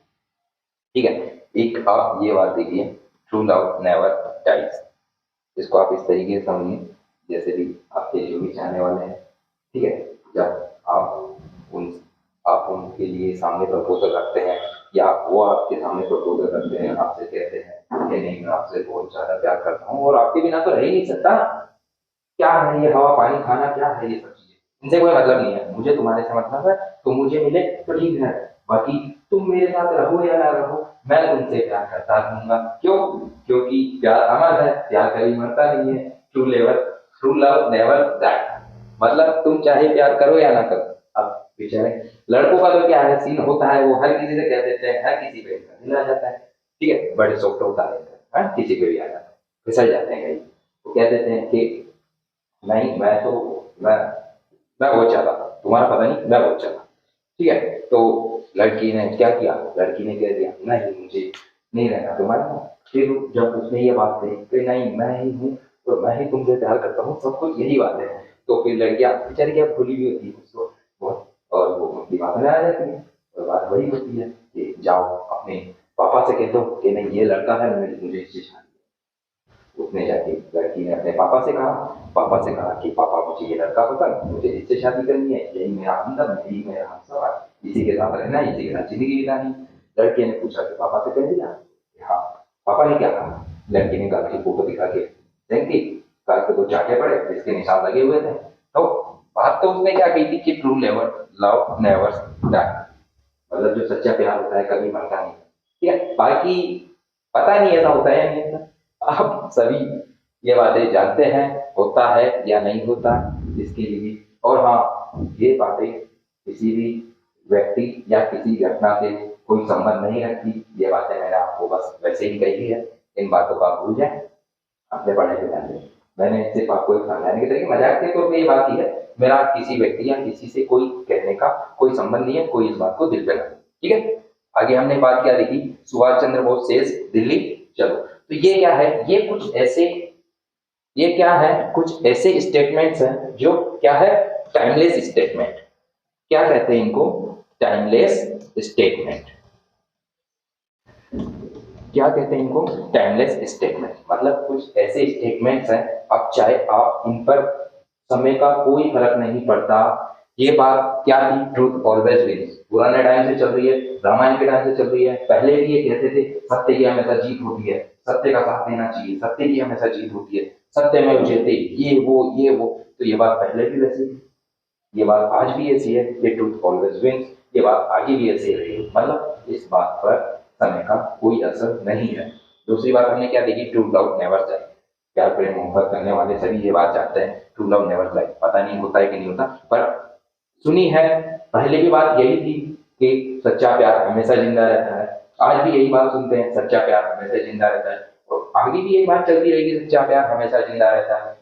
[SPEAKER 1] ठीक है। एक आप ये बात देखिए, ट्रू लव नेवर डाइज। इसको आप इस तरीके से समझिए, जैसे भी आपके जो भी चाहने वाले हैं, ठीक है, जब उन आप उनके लिए सामने प्रपोजल रखते हैं, या वो आपके सामने प्रपोजल रखते हैं, आपसे कहते हैं कि नहीं मैं आपसे बहुत ज्यादा प्यार करता हूँ और आपके बिना तो रह ही नहीं सकता, क्या है ये हवा पानी खाना, क्या है ये सब चीजें, इनसे कोई मतलब नहीं है, मुझे तुम्हारे से मतलब है, तुम मुझे मिले तो ठीक है, बाकी तुम मेरे साथ रहो या ना रहो, मैं तुमसे प्यार करता रहूंगा। क्यों? क्योंकि प्यार अमर है, प्यार कभी मरता नहीं है। True love never die. मतलब तुम चाहे प्यार करो या ना करो। अब बेचारे लड़कों का तो क्या है, सीन होता है, वो हर किसी से कह देते हैं, हर किसी पे दिल आ जाता है, ठीक है, बड़े सॉफ्ट होता है, किसी पे भी आ जाता है, फिसल जाते हैं कहीं। वो कह देते हैं कि नहीं मैं मैं बहुत चाहता था, तुम्हारा पता नहीं, मैं बहुत चाहता। ठीक है। तो लड़की ने क्या किया, लड़की ने कह दिया नहीं मुझे नहीं रहना तुम्हारा साथ। फिर जब उसने ये बात कही कि नहीं मैं ही हूँ, तो मैं ही तुमसे प्यार करता हूँ, सब कुछ यही बात है, तो फिर लड़कियां बेचारी क्या भूली भी होती है उसको बहुत, और वो दिमाग में आ जाती है, और बात वही होती है कि जाओ अपने पापा से कह दो कि नहीं ये लड़का है, मुझे इससे शादी। उसने जाके लड़की ने अपने पापा से कहा कि पापा मुझे ये लड़का पसंद, मुझे इससे शादी करनी है, यही मेरा हमदम, यही मेरा हमसफर, इसी के साथ रहना, इसी के साथ जिंदगी बितानी। लड़के ने पूछा कि पापा से कह दिया? हाँ। पापा ने क्या कहा? लड़की ने घर की फोटो दिखा के देखी, घर के दो चाटे पड़े जिसके निशान लगे हुए थे। तो बात तो उसने क्या कही थी कि ट्रू लेवर लव नेवर डाई, मतलब जो सच्चा प्यार होता है कभी मरता नहीं। ठीक है। बाकी पता नहीं ऐसा होता है या नहीं होता, आप सभी ये बातें जानते हैं, होता है या नहीं होता इसके लिए। और हाँ, ये बातें किसी भी व्यक्ति या किसी घटना से कोई संबंध नहीं रखती, ये बातें मैंने आपको बस वैसे ही कही है, इन बातों का भूल जाए, अपने पढ़ाई पे ध्यान दें। मैंने सिर्फ आपको एक समझाने के तरीके, मजाक के तौर पे ये बात की है, मेरा किसी व्यक्ति या किसी से कोई कहने का कोई संबंध नहीं है, कोई इस बात को दिल पे ना ले। ठीक है। आगे हमने बात क्या देखी, सुभाष चंद्र बोस सेज दिल्ली चलो। तो ये क्या है, ये क्या है, कुछ ऐसे स्टेटमेंट्स हैं जो क्या है, टाइमलेस स्टेटमेंट। क्या कहते हैं इनको? Timeless statement. क्या कहते हैं इनको? Timeless statement. मतलब कुछ ऐसे स्टेटमेंट्स हैं, अब चाहे आप इन पर समय का कोई फर्क नहीं पड़ता। ये बात क्या थी, ट्रूथ ऑलवेज विन्स, पुराने टाइम से चल रही है, रामायण के टाइम से चल रही है, पहले भी ये कहते थे सत्य की हमेशा जीत होती है, सत्य का साथ देना चाहिए, सत्य की हमेशा जीत होती है, सत्य में जयते, ये वो। तो ये बात पहले भी वैसी, ये बात आज भी ऐसी है कि ट्रूथ ऑलवेज विंस, ये बात आगे भी ऐसी रहेगी, मतलब इस बात पर समय का कोई असर नहीं है। दूसरी बात हमने क्या देखी, ट्रू लव नेवर डाई। प्यार प्रेम मोहब्बत करने वाले सभी ये बात जानते हैं, ट्रू लव नेवर डाई। पता नहीं होता है कि नहीं होता, पर सुनी है, पहले भी बात यही थी कि सच्चा प्यार हमेशा जिंदा रहता है, आज भी यही बात सुनते हैं, सच्चा प्यार हमेशा जिंदा रहता है, और आगे भी यही बात चलती रहेगी, सच्चा प्यार हमेशा जिंदा रहता है।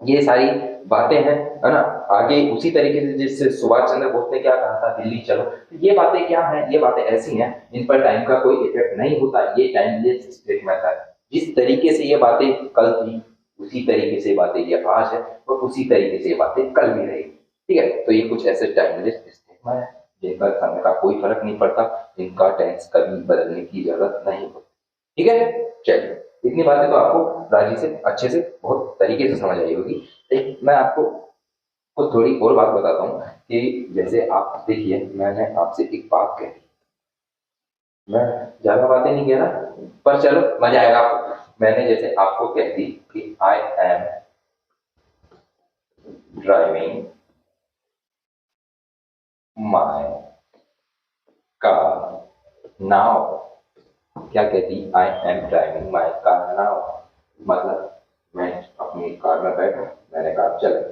[SPEAKER 1] ये सारी बातें हैं, है ना। आगे उसी तरीके से जिससे सुभाष चंद्र बोस ने क्या कहा था, दिल्ली चलो, तो ये बातें क्या हैं, ये बातें ऐसी हैं, इन पर टाइम का कोई इफेक्ट नहीं होता, ये टाइमलेस स्टेटमेंट है। जिस तरीके से ये बातें कल थी, उसी तरीके से बातें ये आज है, और उसी तरीके से ये बातें कल भी रहेगी। ठीक है। तो ये कुछ ऐसे टाइमलेस स्टेटमेंट है जिन पर समय का कोई फर्क नहीं पड़ता, इनका टेंस कभी बदलने की जरूरत नहीं होती। ठीक है। चलिए, इतनी बातें तो आपको राजी से अच्छे से बहुत तरीके से समझ आई होगी। एक मैं आपको कुछ थोड़ी और बात बताता हूँ कि जैसे आप देखिए, मैंने आपसे एक बात कही, मैं ज्यादा बातें नहीं कह रहा, पर चलो मजा आएगा आपको। मैंने जैसे आपको कह दी कि I am driving my car now. क्या कहती, I am driving my car now, मतलब मैं अपनी कार में बैठा, मैंने कार चलाई।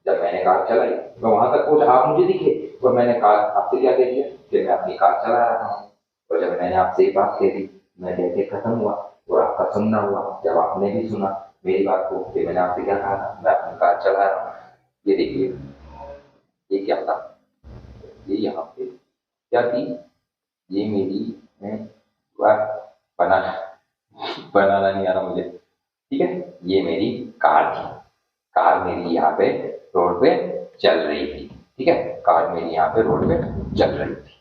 [SPEAKER 1] जब मैंने कार चलाई तो वहां तक पहुंचा, आप मुझे दिखे और मैंने कार आपसे क्या कह दिया कि मैं अपनी कार चला रहा हूँ। और जब मैंने आपसे ये बात कह दी, मैं कह के खत्म हुआ और आपका सुनना हुआ। जब आपने भी सुना मेरी बात को कि मैंने आपसे क्या कहा था, मैं अपनी कार चला रहा हूँ। ये देखिए, ये क्या था, ये यहाँ पे क्या थी, ये मेरी बात बनाना बनाना नहीं आ रहा मुझे, ठीक है। ये मेरी कार थी, कार मेरी यहाँ पे रोड पे चल रही थी, ठीक है। कार मेरी यहाँ पे रोड पे चल रही थी,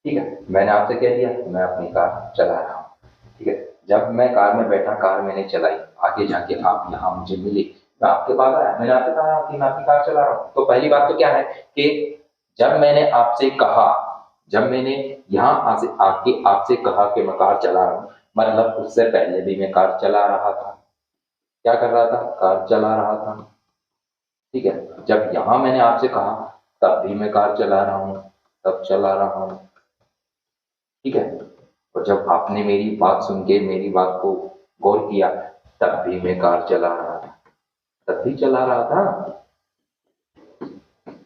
[SPEAKER 1] ठीक है। मैंने आपसे कह दिया मैं अपनी कार चला रहा हूँ, ठीक है। जब मैं कार में बैठा, कार मैंने चलाई, आगे जाके आप यहाँ मुझे मिले, मैं आपके पास आया, मैंने आपसे कहा कि मैं अपनी कार चला रहा हूँ। तो पहली बात तो क्या है कि जब मैंने आपसे कहा, जब मैंने यहाँ आके आपसे कहा कि मैं कार चला रहा हूँ, मतलब उससे पहले भी मैं कार चला रहा था। क्या कर रहा था, कार चला रहा था, ठीक है। जब यहाँ मैंने आपसे कहा तब भी मैं कार चला रहा हूँ, तब चला रहा हूँ, ठीक है। और जब आपने मेरी बात सुन के मेरी बात को गौर किया, तब भी मैं कार चला रहा था, तब भी चला रहा था,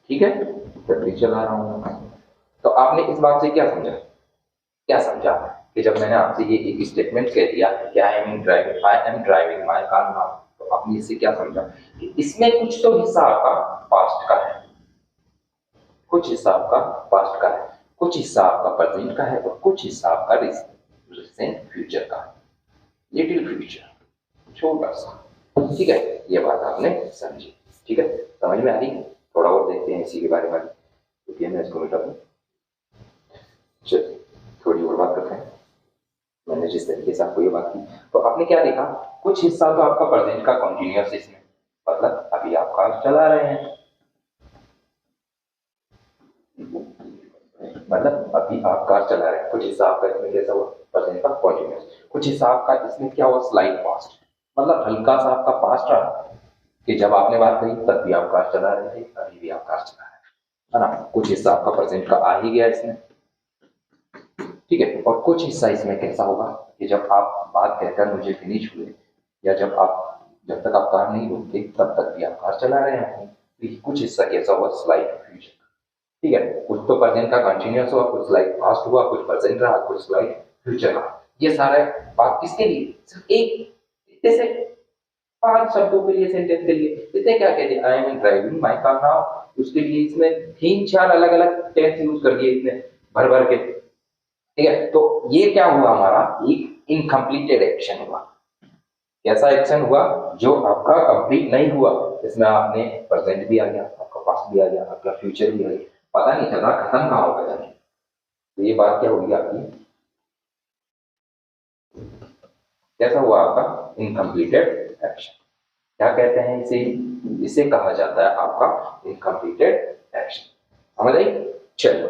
[SPEAKER 1] ठीक है, तब भी चला रहा हूँ। तो आपने इस बात से क्या समझा, क्या समझा कि जब मैंने आपसे ये एक स्टेटमेंट कह दिया कि I am driving my car now, तो आपने इससे क्या समझा कि इसमें कुछ तो हिस्सा आपका पास्ट का है, कुछ हिस्सा आपका पास्ट का है, कुछ हिस्सा आपका प्रेजेंट का है और कुछ हिस्सा आपका रिसेंट फ्यूचर का है, लिटिल फ्यूचर, छोटा सा, ठीक है। ये बात आपने समझी, ठीक है, समझ में आ रही है। थोड़ा और देखते हैं इसी के बारे में, क्योंकि मैं इसको मिटा दूँ। चलिए थोड़ी और बात करते हैं। मैंने जिस तरीके से आपको ये बात की, तो आपने क्या देखा, कुछ हिस्सा तो आपका प्रेजेंट का कंटिन्यूअस इसमें, मतलब अभी आप कार चला रहे हैं, मतलब अभी आप कार चला रहे हैं। कुछ हिस्सा आपका इसमें कैसा हुआ, प्रेजेंट का कंटिन्यूअस। कुछ हिस्सा आपका इसमें क्या हुआ, स्लाइड पास्ट, मतलब हल्का सा आपका पास्ट रहा कि जब आपने बात कही तब भी आप कार चला रहे थे, अभी भी आप कार चला रहे हैं, है ना। कुछ हिस्सा आपका प्रेजेंट का आ ही गया इसमें, ठीक है। और कुछ हिस्सा इसमें कैसा होगा कि जब आप बात कहकर मुझे फिनिश हुए, या जब तक आप कार नहीं रोकते तब तक भी आप कार चला रहे हैं। तो कुछ हिस्सा कैसा हुआ, स्लाइड फ्यूचर, ठीक है। कुछ तो प्रेजेंट का कंटिन्यूअस हुआ, कुछ स्लाइड पास्ट हुआ, कुछ प्रेजेंट रहा, कुछ स्लाइड फ्यूचर रहा। ये सारा बात किसके लिए, सिर्फ एक जैसे 5 शब्दों के लिए, सेंटेंस के लिए। इसने क्या कह दिया, I am driving my car now, उसके लिए इसमें 3-4 अलग अलग टेंस यूज कर दिए इसने भर भर के, ठीक है। तो ये क्या हुआ, हमारा एक इनकम्प्लीटेड एक्शन हुआ। कैसा एक्शन हुआ, जो आपका कंप्लीट नहीं हुआ। इसमें आपने प्रेजेंट भी आ गया, आपका पास्ट भी आ गया, आपका फ्यूचर भी आ गया, पता नहीं चल रहा खत्म कहाँ होगा जाके। तो ये बात क्या होगी आपकी, कैसा हुआ आपका इनकम्प्लीटेड एक्शन। क्या कहते हैं इसे, इसे कहा जाता है आपका इनकम्प्लीटेड एक्शन। समझ आई, चलो,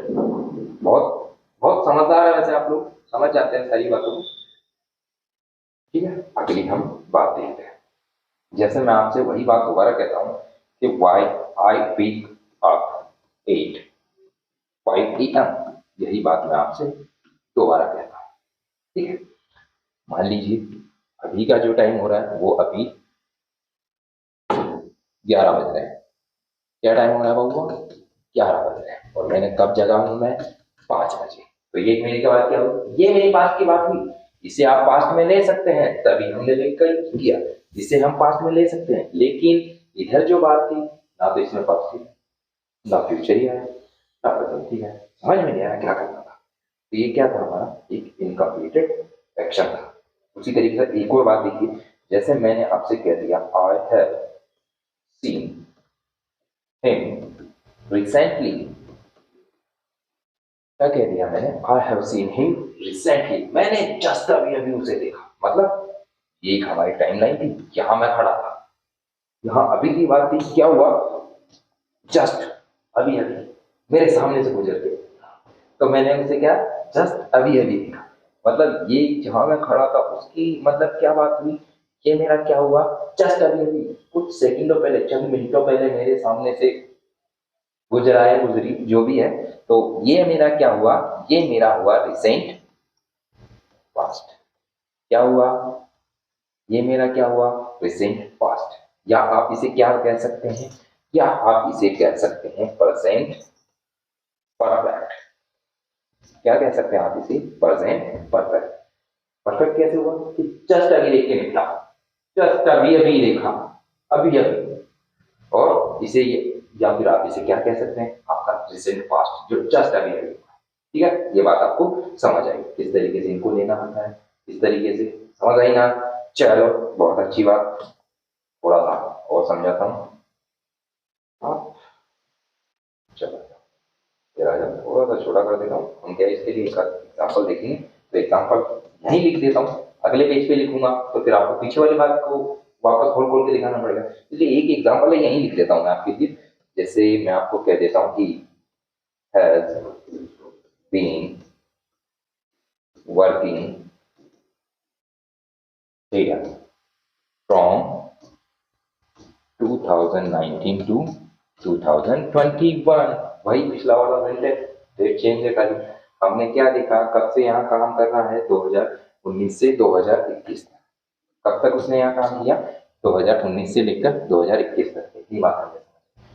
[SPEAKER 1] बहुत बहुत समझदार है वैसे आप लोग, समझ जाते हैं सारी बातों को, ठीक है। अगली हम बात देखते हैं। जैसे मैं आपसे वही बात दोबारा कहता हूँ कि why I pick up 8:05 AM, यही बात मैं आपसे दोबारा कहता हूँ, ठीक है। मान लीजिए अभी का जो टाइम हो रहा है वो अभी 11 बज रहे हैं। क्या टाइम हो रहा है बाबू, 11 बज रहे हैं, और मैंने कब जगा हूँ मैं, 5 बजे। तो ये मेरी क्या बात, क्या हुई, ये मेरी पास्ट की बात हुई। इसे आप पास्ट में ले सकते हैं, तभी हमने लेकर किया, इसे हम पास्ट में ले सकते हैं। लेकिन इधर जो बात थी, ना तो इसमें पास्ट थी, ना फ्यूचर ही है, ना प्रेजेंट ही है। समझ में नहीं आया क्या करना था। तो ये क्या था, हमारा एक इनकम्प्लीटेड एक्शन था। उसी तरीके से एक और बात देखिए, जैसे मैंने आपसे कह दिया I have seen him recently, क्या कह दिया मैंने, I have seen him recently, मैंने जस्ट अभी अभी उसे देखा। मतलब ये एक हमारी टाइमलाइन थी, यहां मैं खड़ा था, यहां अभी की बात थी, क्या हुआ, जस्ट अभी अभी मेरे सामने से गुजर के, तो मैंने उसे क्या, जस्ट अभी अभी देखा। मतलब ये जहां मैं खड़ा था उसकी मतलब क्या बात हुई, ये मेरा क्या हुआ, जस्ट अभी अभी कुछ सेकंडों पहले, चंद मिनटों पहले मेरे सामने से गुजरा है, गुजरी, जो भी है। तो ये मेरा क्या हुआ, ये मेरा हुआ रिसेंट पास्ट। क्या हुआ, ये मेरा क्या हुआ, रिसेंट पास्ट। या आप इसे क्या कह सकते हैं, या आप इसे कह सकते हैं प्रेजेंट परफेक्ट। क्या कह सकते हैं आप इसे, प्रेजेंट परफेक्ट। परफेक्ट कैसे हुआ कि जस्ट अभी देख के निकला, जस्ट अभी अभी देखा, अभी अभी। और इसे या फिर आप इसे क्या कह सकते हैं, आपका रिसेंट पास्ट जो जस्ट अभी अभी हुआ। ठीक है, ये बात आपको समझ आई किस तरीके से इनको लेना होता है, इस तरीके से समझ आई ना। चलो बहुत अच्छी बात, थोड़ा सा और समझाता हूँ। हाँ, चलो फिर आ जाओ, थोड़ा सा छोटा कर देता हूँ। हम क्या इसके लिए एक एग्जाम्पल देखेंगे, तो एग्जाम्पल यहीं लिख देता हूँ, अगले पेज पे लिखूंगा तो फिर आपको पीछे वाली बात को वापस खोल खोल के दिखाना पड़ेगा, इसलिए एक एग्जाम्पल है यहीं लिख देता हूँ मैं आपके लिए। जैसे मैं आपको कह देता हूँ कि हैज बीन वर्किंग, ठीक है, फ्रॉम 2019 टू 2021। वही पिछला वाला सेंटेंस, डेट चेंज है खाली। हमने क्या देखा, कब से यहाँ काम कर रहा है, 2019 से 2021 तक। कब तक उसने यहाँ काम किया, 2019 से लेकर 2021 तक। इतनी बात हमने समझी।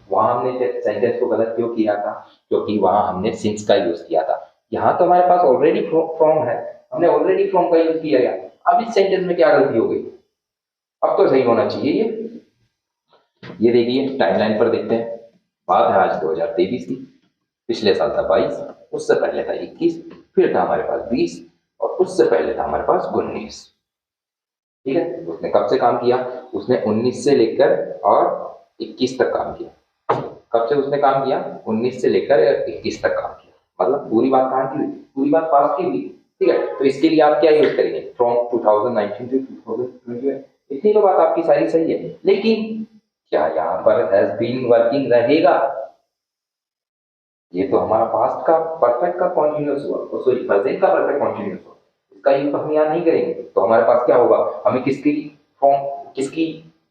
[SPEAKER 1] वहां हमने सेंटेंस को गलत क्यों किया था, क्योंकि वहां हमने सिंस का यूज किया था। यहाँ तो हमारे पास ऑलरेडी फ्रॉम है, हमने ऑलरेडी फ्रॉम का यूज किया गया। अब इस सेंटेंस में क्या गलती हो गई, अब तो सही होना चाहिए ये देखिए टाइमलाइन पर देखते हैं। बात है आज 2023 की, पिछले साल था 22, उससे पहले था 21, फिर था हमारे पास 20, और उससे पहले था हमारे पास 19। ठीक है, उसने कब से काम किया, उसने 19 से लेकर और 21 तक काम किया। कब से उसने काम किया, 19 से लेकर 21 तक काम किया। मतलब पूरी बात कहाँ की हुई, पूरी बात पास्ट की हुई। ठीक है, तो इसके लिए आप क्या यूज करेंगे, फ्रॉम 2019 टू 2021। इतनी तो बात आपकी सारी सही है, लेकिन क्या यहाँ पर हैज बीन वर्किंग रहेगा, ये तो हमारा पास्ट का परफेक्ट का कॉन्टिन्यूअस हुआ, सॉरी प्रेजेंट का परफेक्ट कॉन्टिन्यूअस हुआ। इसका यूज हम यहाँ नहीं करेंगे, तो हमारे पास क्या होगा, हमें किसकी फॉर्म, किसकी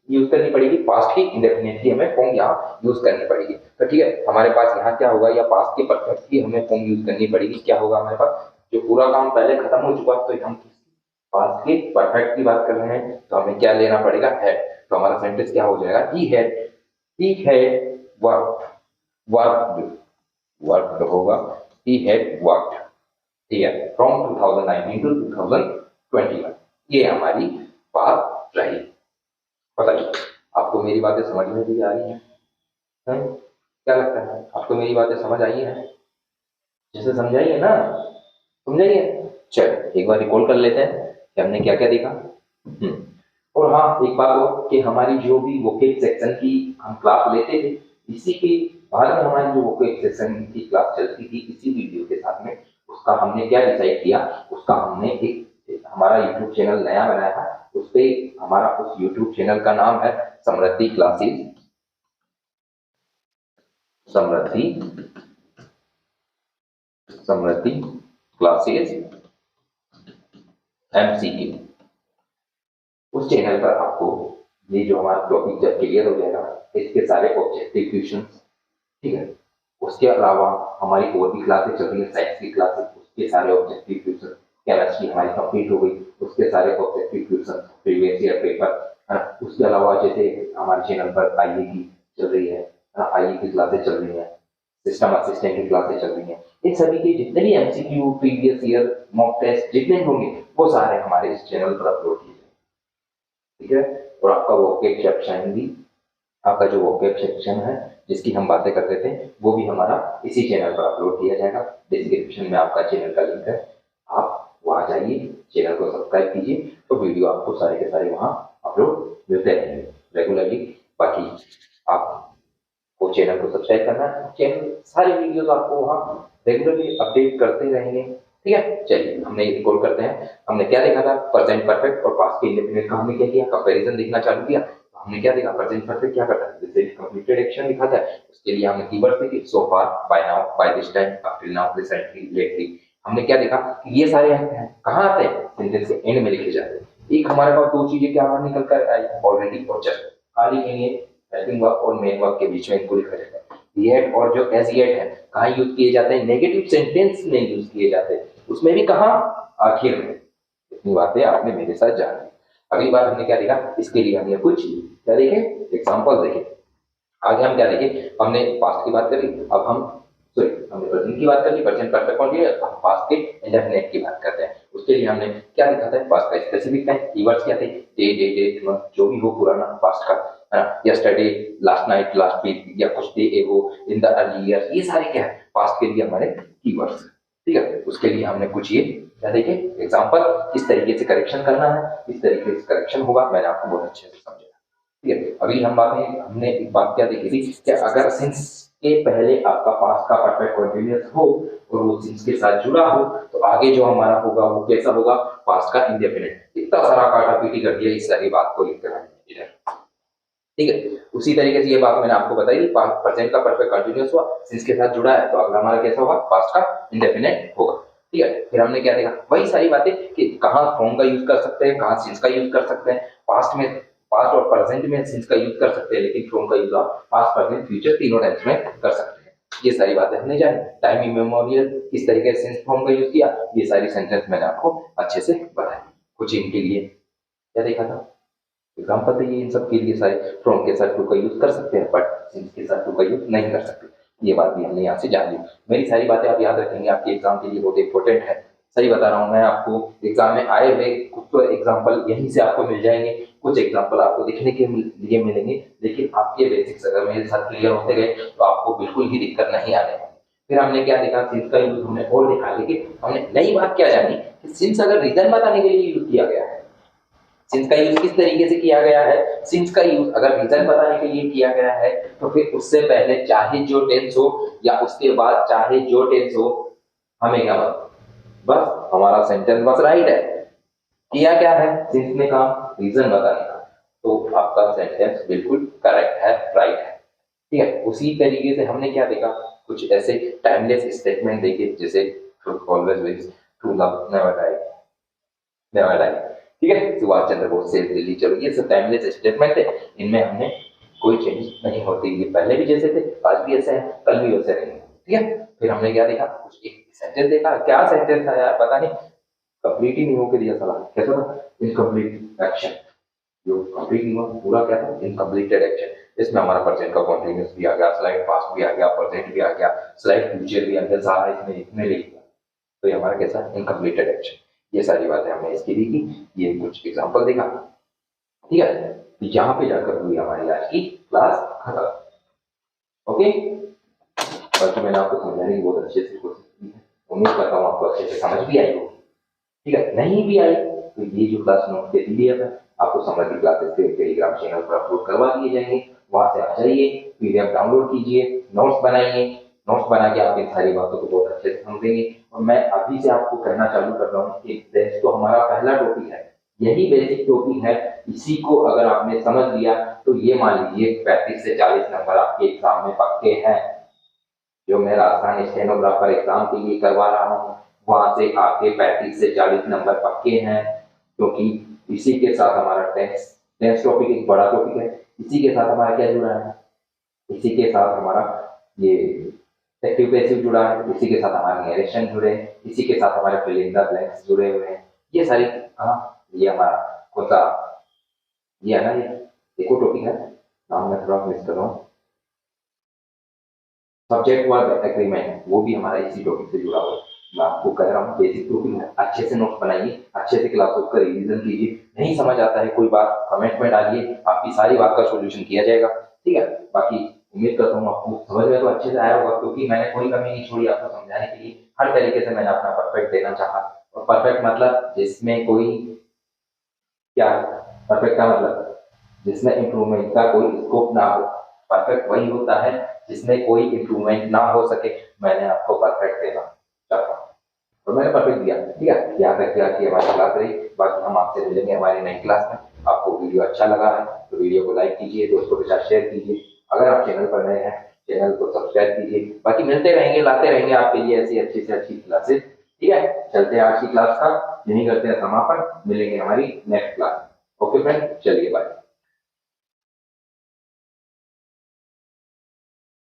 [SPEAKER 1] यूज करनी पड़ेगी, पास्ट की। इंडेफिनेटली हमें फॉर्म यहाँ यूज करनी पड़ेगी। तो ठीक है, हमारे पास यहाँ क्या होगा, या पास्ट के परफेक्ट की हमें फॉर्म यूज करनी पड़ेगी। क्या होगा हमारे पास, जो पूरा काम पहले खत्म हो चुका, तो हम पास्ट के परफेक्ट की बात कर रहे हैं, तो हमें क्या लेना पड़ेगा, हैड। तो हमारा सेंटेंस क्या हो जाएगा, he had work, work, work होगा, he had worked, ठीक है, फ्रॉम 2019 टू 2021। ये हमारी बात रही। बताइए आपको मेरी बातें समझ में भी आ रही हैं? क्या लगता है आपको मेरी बातें समझ आई हैं? जैसे समझाइए ना, समझाइए। चलो एक बार रिकॉल कर लेते हैं कि हमने क्या क्या देखा। और हाँ, एक बात और कि हमारी जो भी वोकेब सेक्शन की हम क्लास लेते थे, इसी के बाद में हमारी जो वोकेब सेक्शन की क्लास चलती थी इसी वीडियो के साथ में, उसका हमने क्या डिसाइड किया, उसका हमने एक हमारा यूट्यूब चैनल नया बनाया था। उस पे हमारा उस यूट्यूब चैनल का नाम है समृद्धि क्लासेस, समृद्धि समृद्धि क्लासेस MCQ। उस चैनल पर आपको ये जो हमारा टॉपिक जब क्लियर हो जाएगा, इसके सारे ऑब्जेक्टिव क्वेश्चन, ठीक है, उसके अलावा हमारी और भी क्लासेस चल रही है, साइंस की क्लासेस, उसके सारे ऑब्जेक्टिव क्वेश्चन, केमिस्ट्री हमारी कंप्लीट हो गई, उसके सारे objective question, previous year paper है ना। उसके अलावा जैसे हमारे चैनल पर आईए की चल रही है ना, आईए की क्लासेस चल रही है, सिस्टम असिस्टेंट की क्लासेस चल रही हैं। इन सभी के जितने भी MCQ, previous year mock test जितने होंगे, वो सारे हमारे इस चैनल पर अपलोड किए जाएंगे। ठीक है, और आपका वोकेब सेक्शन भी, आपका जो वोकेब सेक्शन है जिसकी हम बातें करते थे, वो भी हमारा इसी चैनल पर अपलोड किया जाएगा। डिस्क्रिप्शन में आपका चैनल का लिंक है, आप वहां जाइए, चैनल को सब्सक्राइब कीजिए, तो वीडियो आपको सारे के सारे वहां अपलोड मिलते रहेंगे रेगुलरली। बाकी आपको चैनल को सब्सक्राइब करना है, चैनल सारी वीडियोस आपको वहां रेगुलरली अपडेट करते रहेंगे। ठीक है, चलिए हमने रिकॉर्ड करते हैं। हमने क्या देखा था, प्रेजेंट परफेक्ट और पास्ट के इंडेफिनिट का हमने क्या किया, कंपैरिजन देखना चालू किया। हमने क्या देखा, प्रेजेंट परफेक्ट क्या करता है, जैसे कंप्लीटेड एक्शन दिखाता है, उसके लिए हमने कीवर्ड्स देखे, so far, by now, by this time, up till now, recently, lately. हमने क्या देखा कि ये सारे कहाँ आते हैं, सेंटेंस के एंड में लिखे जाते हैं। एक हमारे पास दो चीजें क्या बाहर निकल कर आई, ऑलरेडी और जस्ट, खाली नहीं है, हेल्पिंग वर्ब और मेन वर्ब के बीच में इनको लिखा जाता है। येट और जो एज येट है कहाँ यूज किए जाते हैं, नेगेटिव सेंटेंस में यूज किए जाते हैं, उसमें भी कहाँ, आखिर में। इतनी बातें आपने मेरे साथ जानी। अगली बार हमने क्या देखा, इसके लिए हमने कुछ क्या देखे, एग्जाम्पल देखे। आगे हम क्या देखे, हमने पास्ट की बात करी, अब हम सॉरी हमने प्रेजेंट की बात कर ली, प्रेजेंट परफेक्ट कॉन्टिन्यूअस, अब पास्ट के इंडेफिनिट की बात करते हैं। उसके लिए हमने क्या देखा था, पास्ट का स्पेसिफिक टाइम, कीवर्ड्स क्या थे, डे डे डेट मंथ, जो भी हो पुराना पास्ट का, है ना, yesterday, last night, last week, या कुछ डे एगो, इन द अर्ली ईयर, ये सारे क्या है पास्ट के लिए हमारे कीवर्ड्स। ठीक है, उसके लिए हमने कुछ ये क्या देखे एग्जाम्पल, किस तरीके से करेक्शन करना है, किस तरीके से करेक्शन होगा, मैंने आपको बहुत अच्छे से समझाया। ठीक है, अभी हमने एक बात क्या देखी थी कि अगर सिंस के पहले आपका पास्ट का परफेक्ट कंटीन्यूअस हो और वो सिंस के साथ जुड़ा हो तो आगे जो हमारा होगा वो कैसा होगा, पास्ट का इंडेफिनिट। इतना सारा काटा पीटी कर दिया इस सारी बात को लिखकर इधर। ठीक है, उसी तरीके से ये बात मैंने आपको बताई, प्रेजेंट का परफेक्ट कंटीन्यूअस हुआ, सिंस के साथ जुड़ा है तो अगला हमारा कैसा होगा, पास्ट का इंडेफिनिट होगा। ठीक है, फिर हमने क्या देखा, वही सारी बातें कि कहाँ फ्रॉम का यूज कर सकते हैं, कहाँ सिंस का यूज कर सकते हैं, पास्ट में, पास्ट और प्रेजेंट में सिंस का यूज कर सकते हैं, लेकिन फ्रॉम का यूज आप पास्ट प्रेजेंट फ्यूचर तीनों टाइम्स में कर सकते हैं। ये सारी बातें हमने जानी। टाइम इमेमोरियल किस तरीके से सिंस फ्रॉम का यूज किया, ये सारी सेंटेंस मैंने आपको अच्छे से बताई। कुछ इनके लिए क्या देखा था एग्जाम्पल, तो ये इन सब के लिए सारे फ्रॉम के साथ टू का यूज कर सकते हैं बट सिंस के साथ टू का यूज नहीं कर सकते। ये बात भी हमने यहाँ से जान ली। मेरी सारी बातें आप याद रखेंगे, आपके एग्जाम के लिए बहुत इंपॉर्टेंट है। सही बता रहा हूँ मैं आपको, एग्जाम में आए हुए कुछ तो एग्जाम्पल यहीं से आपको मिल जाएंगे, कुछ एग्जाम्पल आपको दिखने के लिए मिलेंगे, लेकिन आपके बेसिक्स अगर मेरे साथ क्लियर होते गए तो आपको बिल्कुल ही दिक्कत नहीं आने वाली। फिर हमने क्या देखा, सिंस का यूज हमने और देखा, लेकिन हमने नई बात क्या जानी कि सिंस अगर रीजन बताने के लिए यूज किया गया है, सिंस का यूज किस तरीके से किया गया है, सिंस का यूज अगर रीजन बताने के लिए किया गया है तो फिर उससे पहले चाहे जो टेंस हो या उसके बाद चाहे जो टेंस हो, हमें क्या मतलब, बस हमारा सेंटेंस बस राइट है। किया क्या है सिंस ने काम, रीजन बताने का, तो आपका सेंटेंस बिल्कुल करेक्ट है, राइट है। ठीक है, उसी तरीके से हमने क्या देखा, कुछ ऐसे टाइमलेस स्टेटमेंट देखे, जैसे truth always wins, true love never die, never die. ठीक है, सुभाष चंद्र बोस से दिल्ली चलो, ये सब टाइमलेस स्टेटमेंट है, इनमें हमने कोई चेंज नहीं होती, ये पहले भी जैसे थे, आज भी ऐसे हैं, कल भी वैसे रहेंगे। ठीक है, फिर हमने क्या देखा, कुछ एक सेंटेंस देखा, क्या सेंटेंस था यार पता नहीं, कंप्लीट ही नहीं होकर दिया सवाल, कैसा था, इनकम्प्लीट एक्शन, जो कंप्लीट नहीं हुआ पूरा क्या था, इनकम्प्लीटेड एक्शन। इसमें हमारा प्रेजेंट का कॉन्टिन्यूअस भी आ गया, स्लाइड पास्ट भी आ गया, प्रेजेंट भी आ गया, स्लाइड फ्यूचर भी आ गया, सारा इसमें इतने ले लिया, तो ये हमारा कैसा, इनकम्प्लीटेड एक्शन। ये सारी बातें हमने इसकी भी की, ये कुछ एग्जांपल देखा। ठीक है, तो यहाँ पे जाकर हुई हमारी आज की क्लास खत्म। ओके, बाकी मैंने आपको समझाने की बहुत अच्छे से कोशिश की है, उम्मीद करता हूँ आपको अच्छे से समझ भी आई होगी। ठीक है, नहीं भी आई तो ये जो क्लास नोट के पीडीएफ है आपको समर की क्लासेस के टेलीग्राम चैनल पर अपलोड करवा दिए जाएंगे, वहां से आ जाइए, पीडीएफ डाउनलोड कीजिए, नोट्स बनाइए, नोट्स बना के आप इन सारी बातों को बहुत अच्छे से समझेंगे। और मैं अभी से आपको कहना चालू कर रहा हूँ कि बेस्ट तो हमारा पहला टॉपिक है, यही बेसिक टॉपिक है, इसी को अगर आपने समझ लिया तो ये मान लीजिए 35 से 40 नंबर आपके एग्जाम में पक्के हैं। जो मैं राजस्थान स्टेनोग्राफर एग्जाम के लिए करवा रहा हूँ वहां से आपके 35 से 40 नंबर पक्के हैं, क्योंकि इसी के साथ हमारा टेंस टेंस टॉपिक एक बड़ा टॉपिक है, इसी के साथ हमारा क्या जुड़ा है, इसी के साथ हमारा ये एक्टिव पैसिव जुड़ा है, इसी के साथ हमारे नरेशन जुड़े हैं, इसी के साथ हमारे फिल इन द ब्लैंक्स जुड़े हुए हैं। ये सारी ये हमारा कौन सा, ये है ना, ये एक टॉपिक है, नाम मैं थोड़ा मिस कर रहा हूँ, सब्जेक्ट वर्ब एग्रीमेंट, वो भी हमारा इसी टॉपिक से जुड़ा हुआ है। मैं आपको कह रहा हूँ बेसिक टॉपिक है, अच्छे से नोट्स बनाइए, अच्छे से क्लास का रिवीजन कीजिए, नहीं समझ आता है कोई बात कमेंट में डालिए, आपकी सारी बात का सॉल्यूशन किया जाएगा। ठीक है, बाकी उम्मीद करता हूँ आपको समझ में तो अच्छे से आया होगा, क्योंकि मैंने कोई कमी नहीं छोड़ी आपको समझाने के लिए, हर तरीके से मैंने अपना परफेक्ट देना चाहा। और परफेक्ट मतलब जिसमें कोई क्या, परफेक्ट का मतलब जिसमें इम्प्रूवमेंट का कोई स्कोप ना हो, परफेक्ट वही होता है जिसमें कोई इम्प्रूवमेंट ना हो सके। मैंने आपको परफेक्ट देना चाहता हूँ और मैंने परफेक्ट दिया। ठीक है, यहाँ तक क्या कि हमारी क्लास रही, बाकी हम आपसे मिलेंगे हमारी नई क्लास में। आपको वीडियो अच्छा लगा है तो वीडियो को लाइक कीजिए, दोस्तों के साथ शेयर कीजिए, अगर आप चैनल पर नए हैं चैनल को सब्सक्राइब कीजिए। बाकी मिलते रहेंगे, लाते रहेंगे आपके लिए ऐसी अच्छी से अच्छी क्लासेस। ठीक है, चलते हैं आज की क्लास का, यही करते हैं समापन, मिलेंगे हमारी नेक्स्ट क्लास। ओके फ्रेंड, चलिए बाय।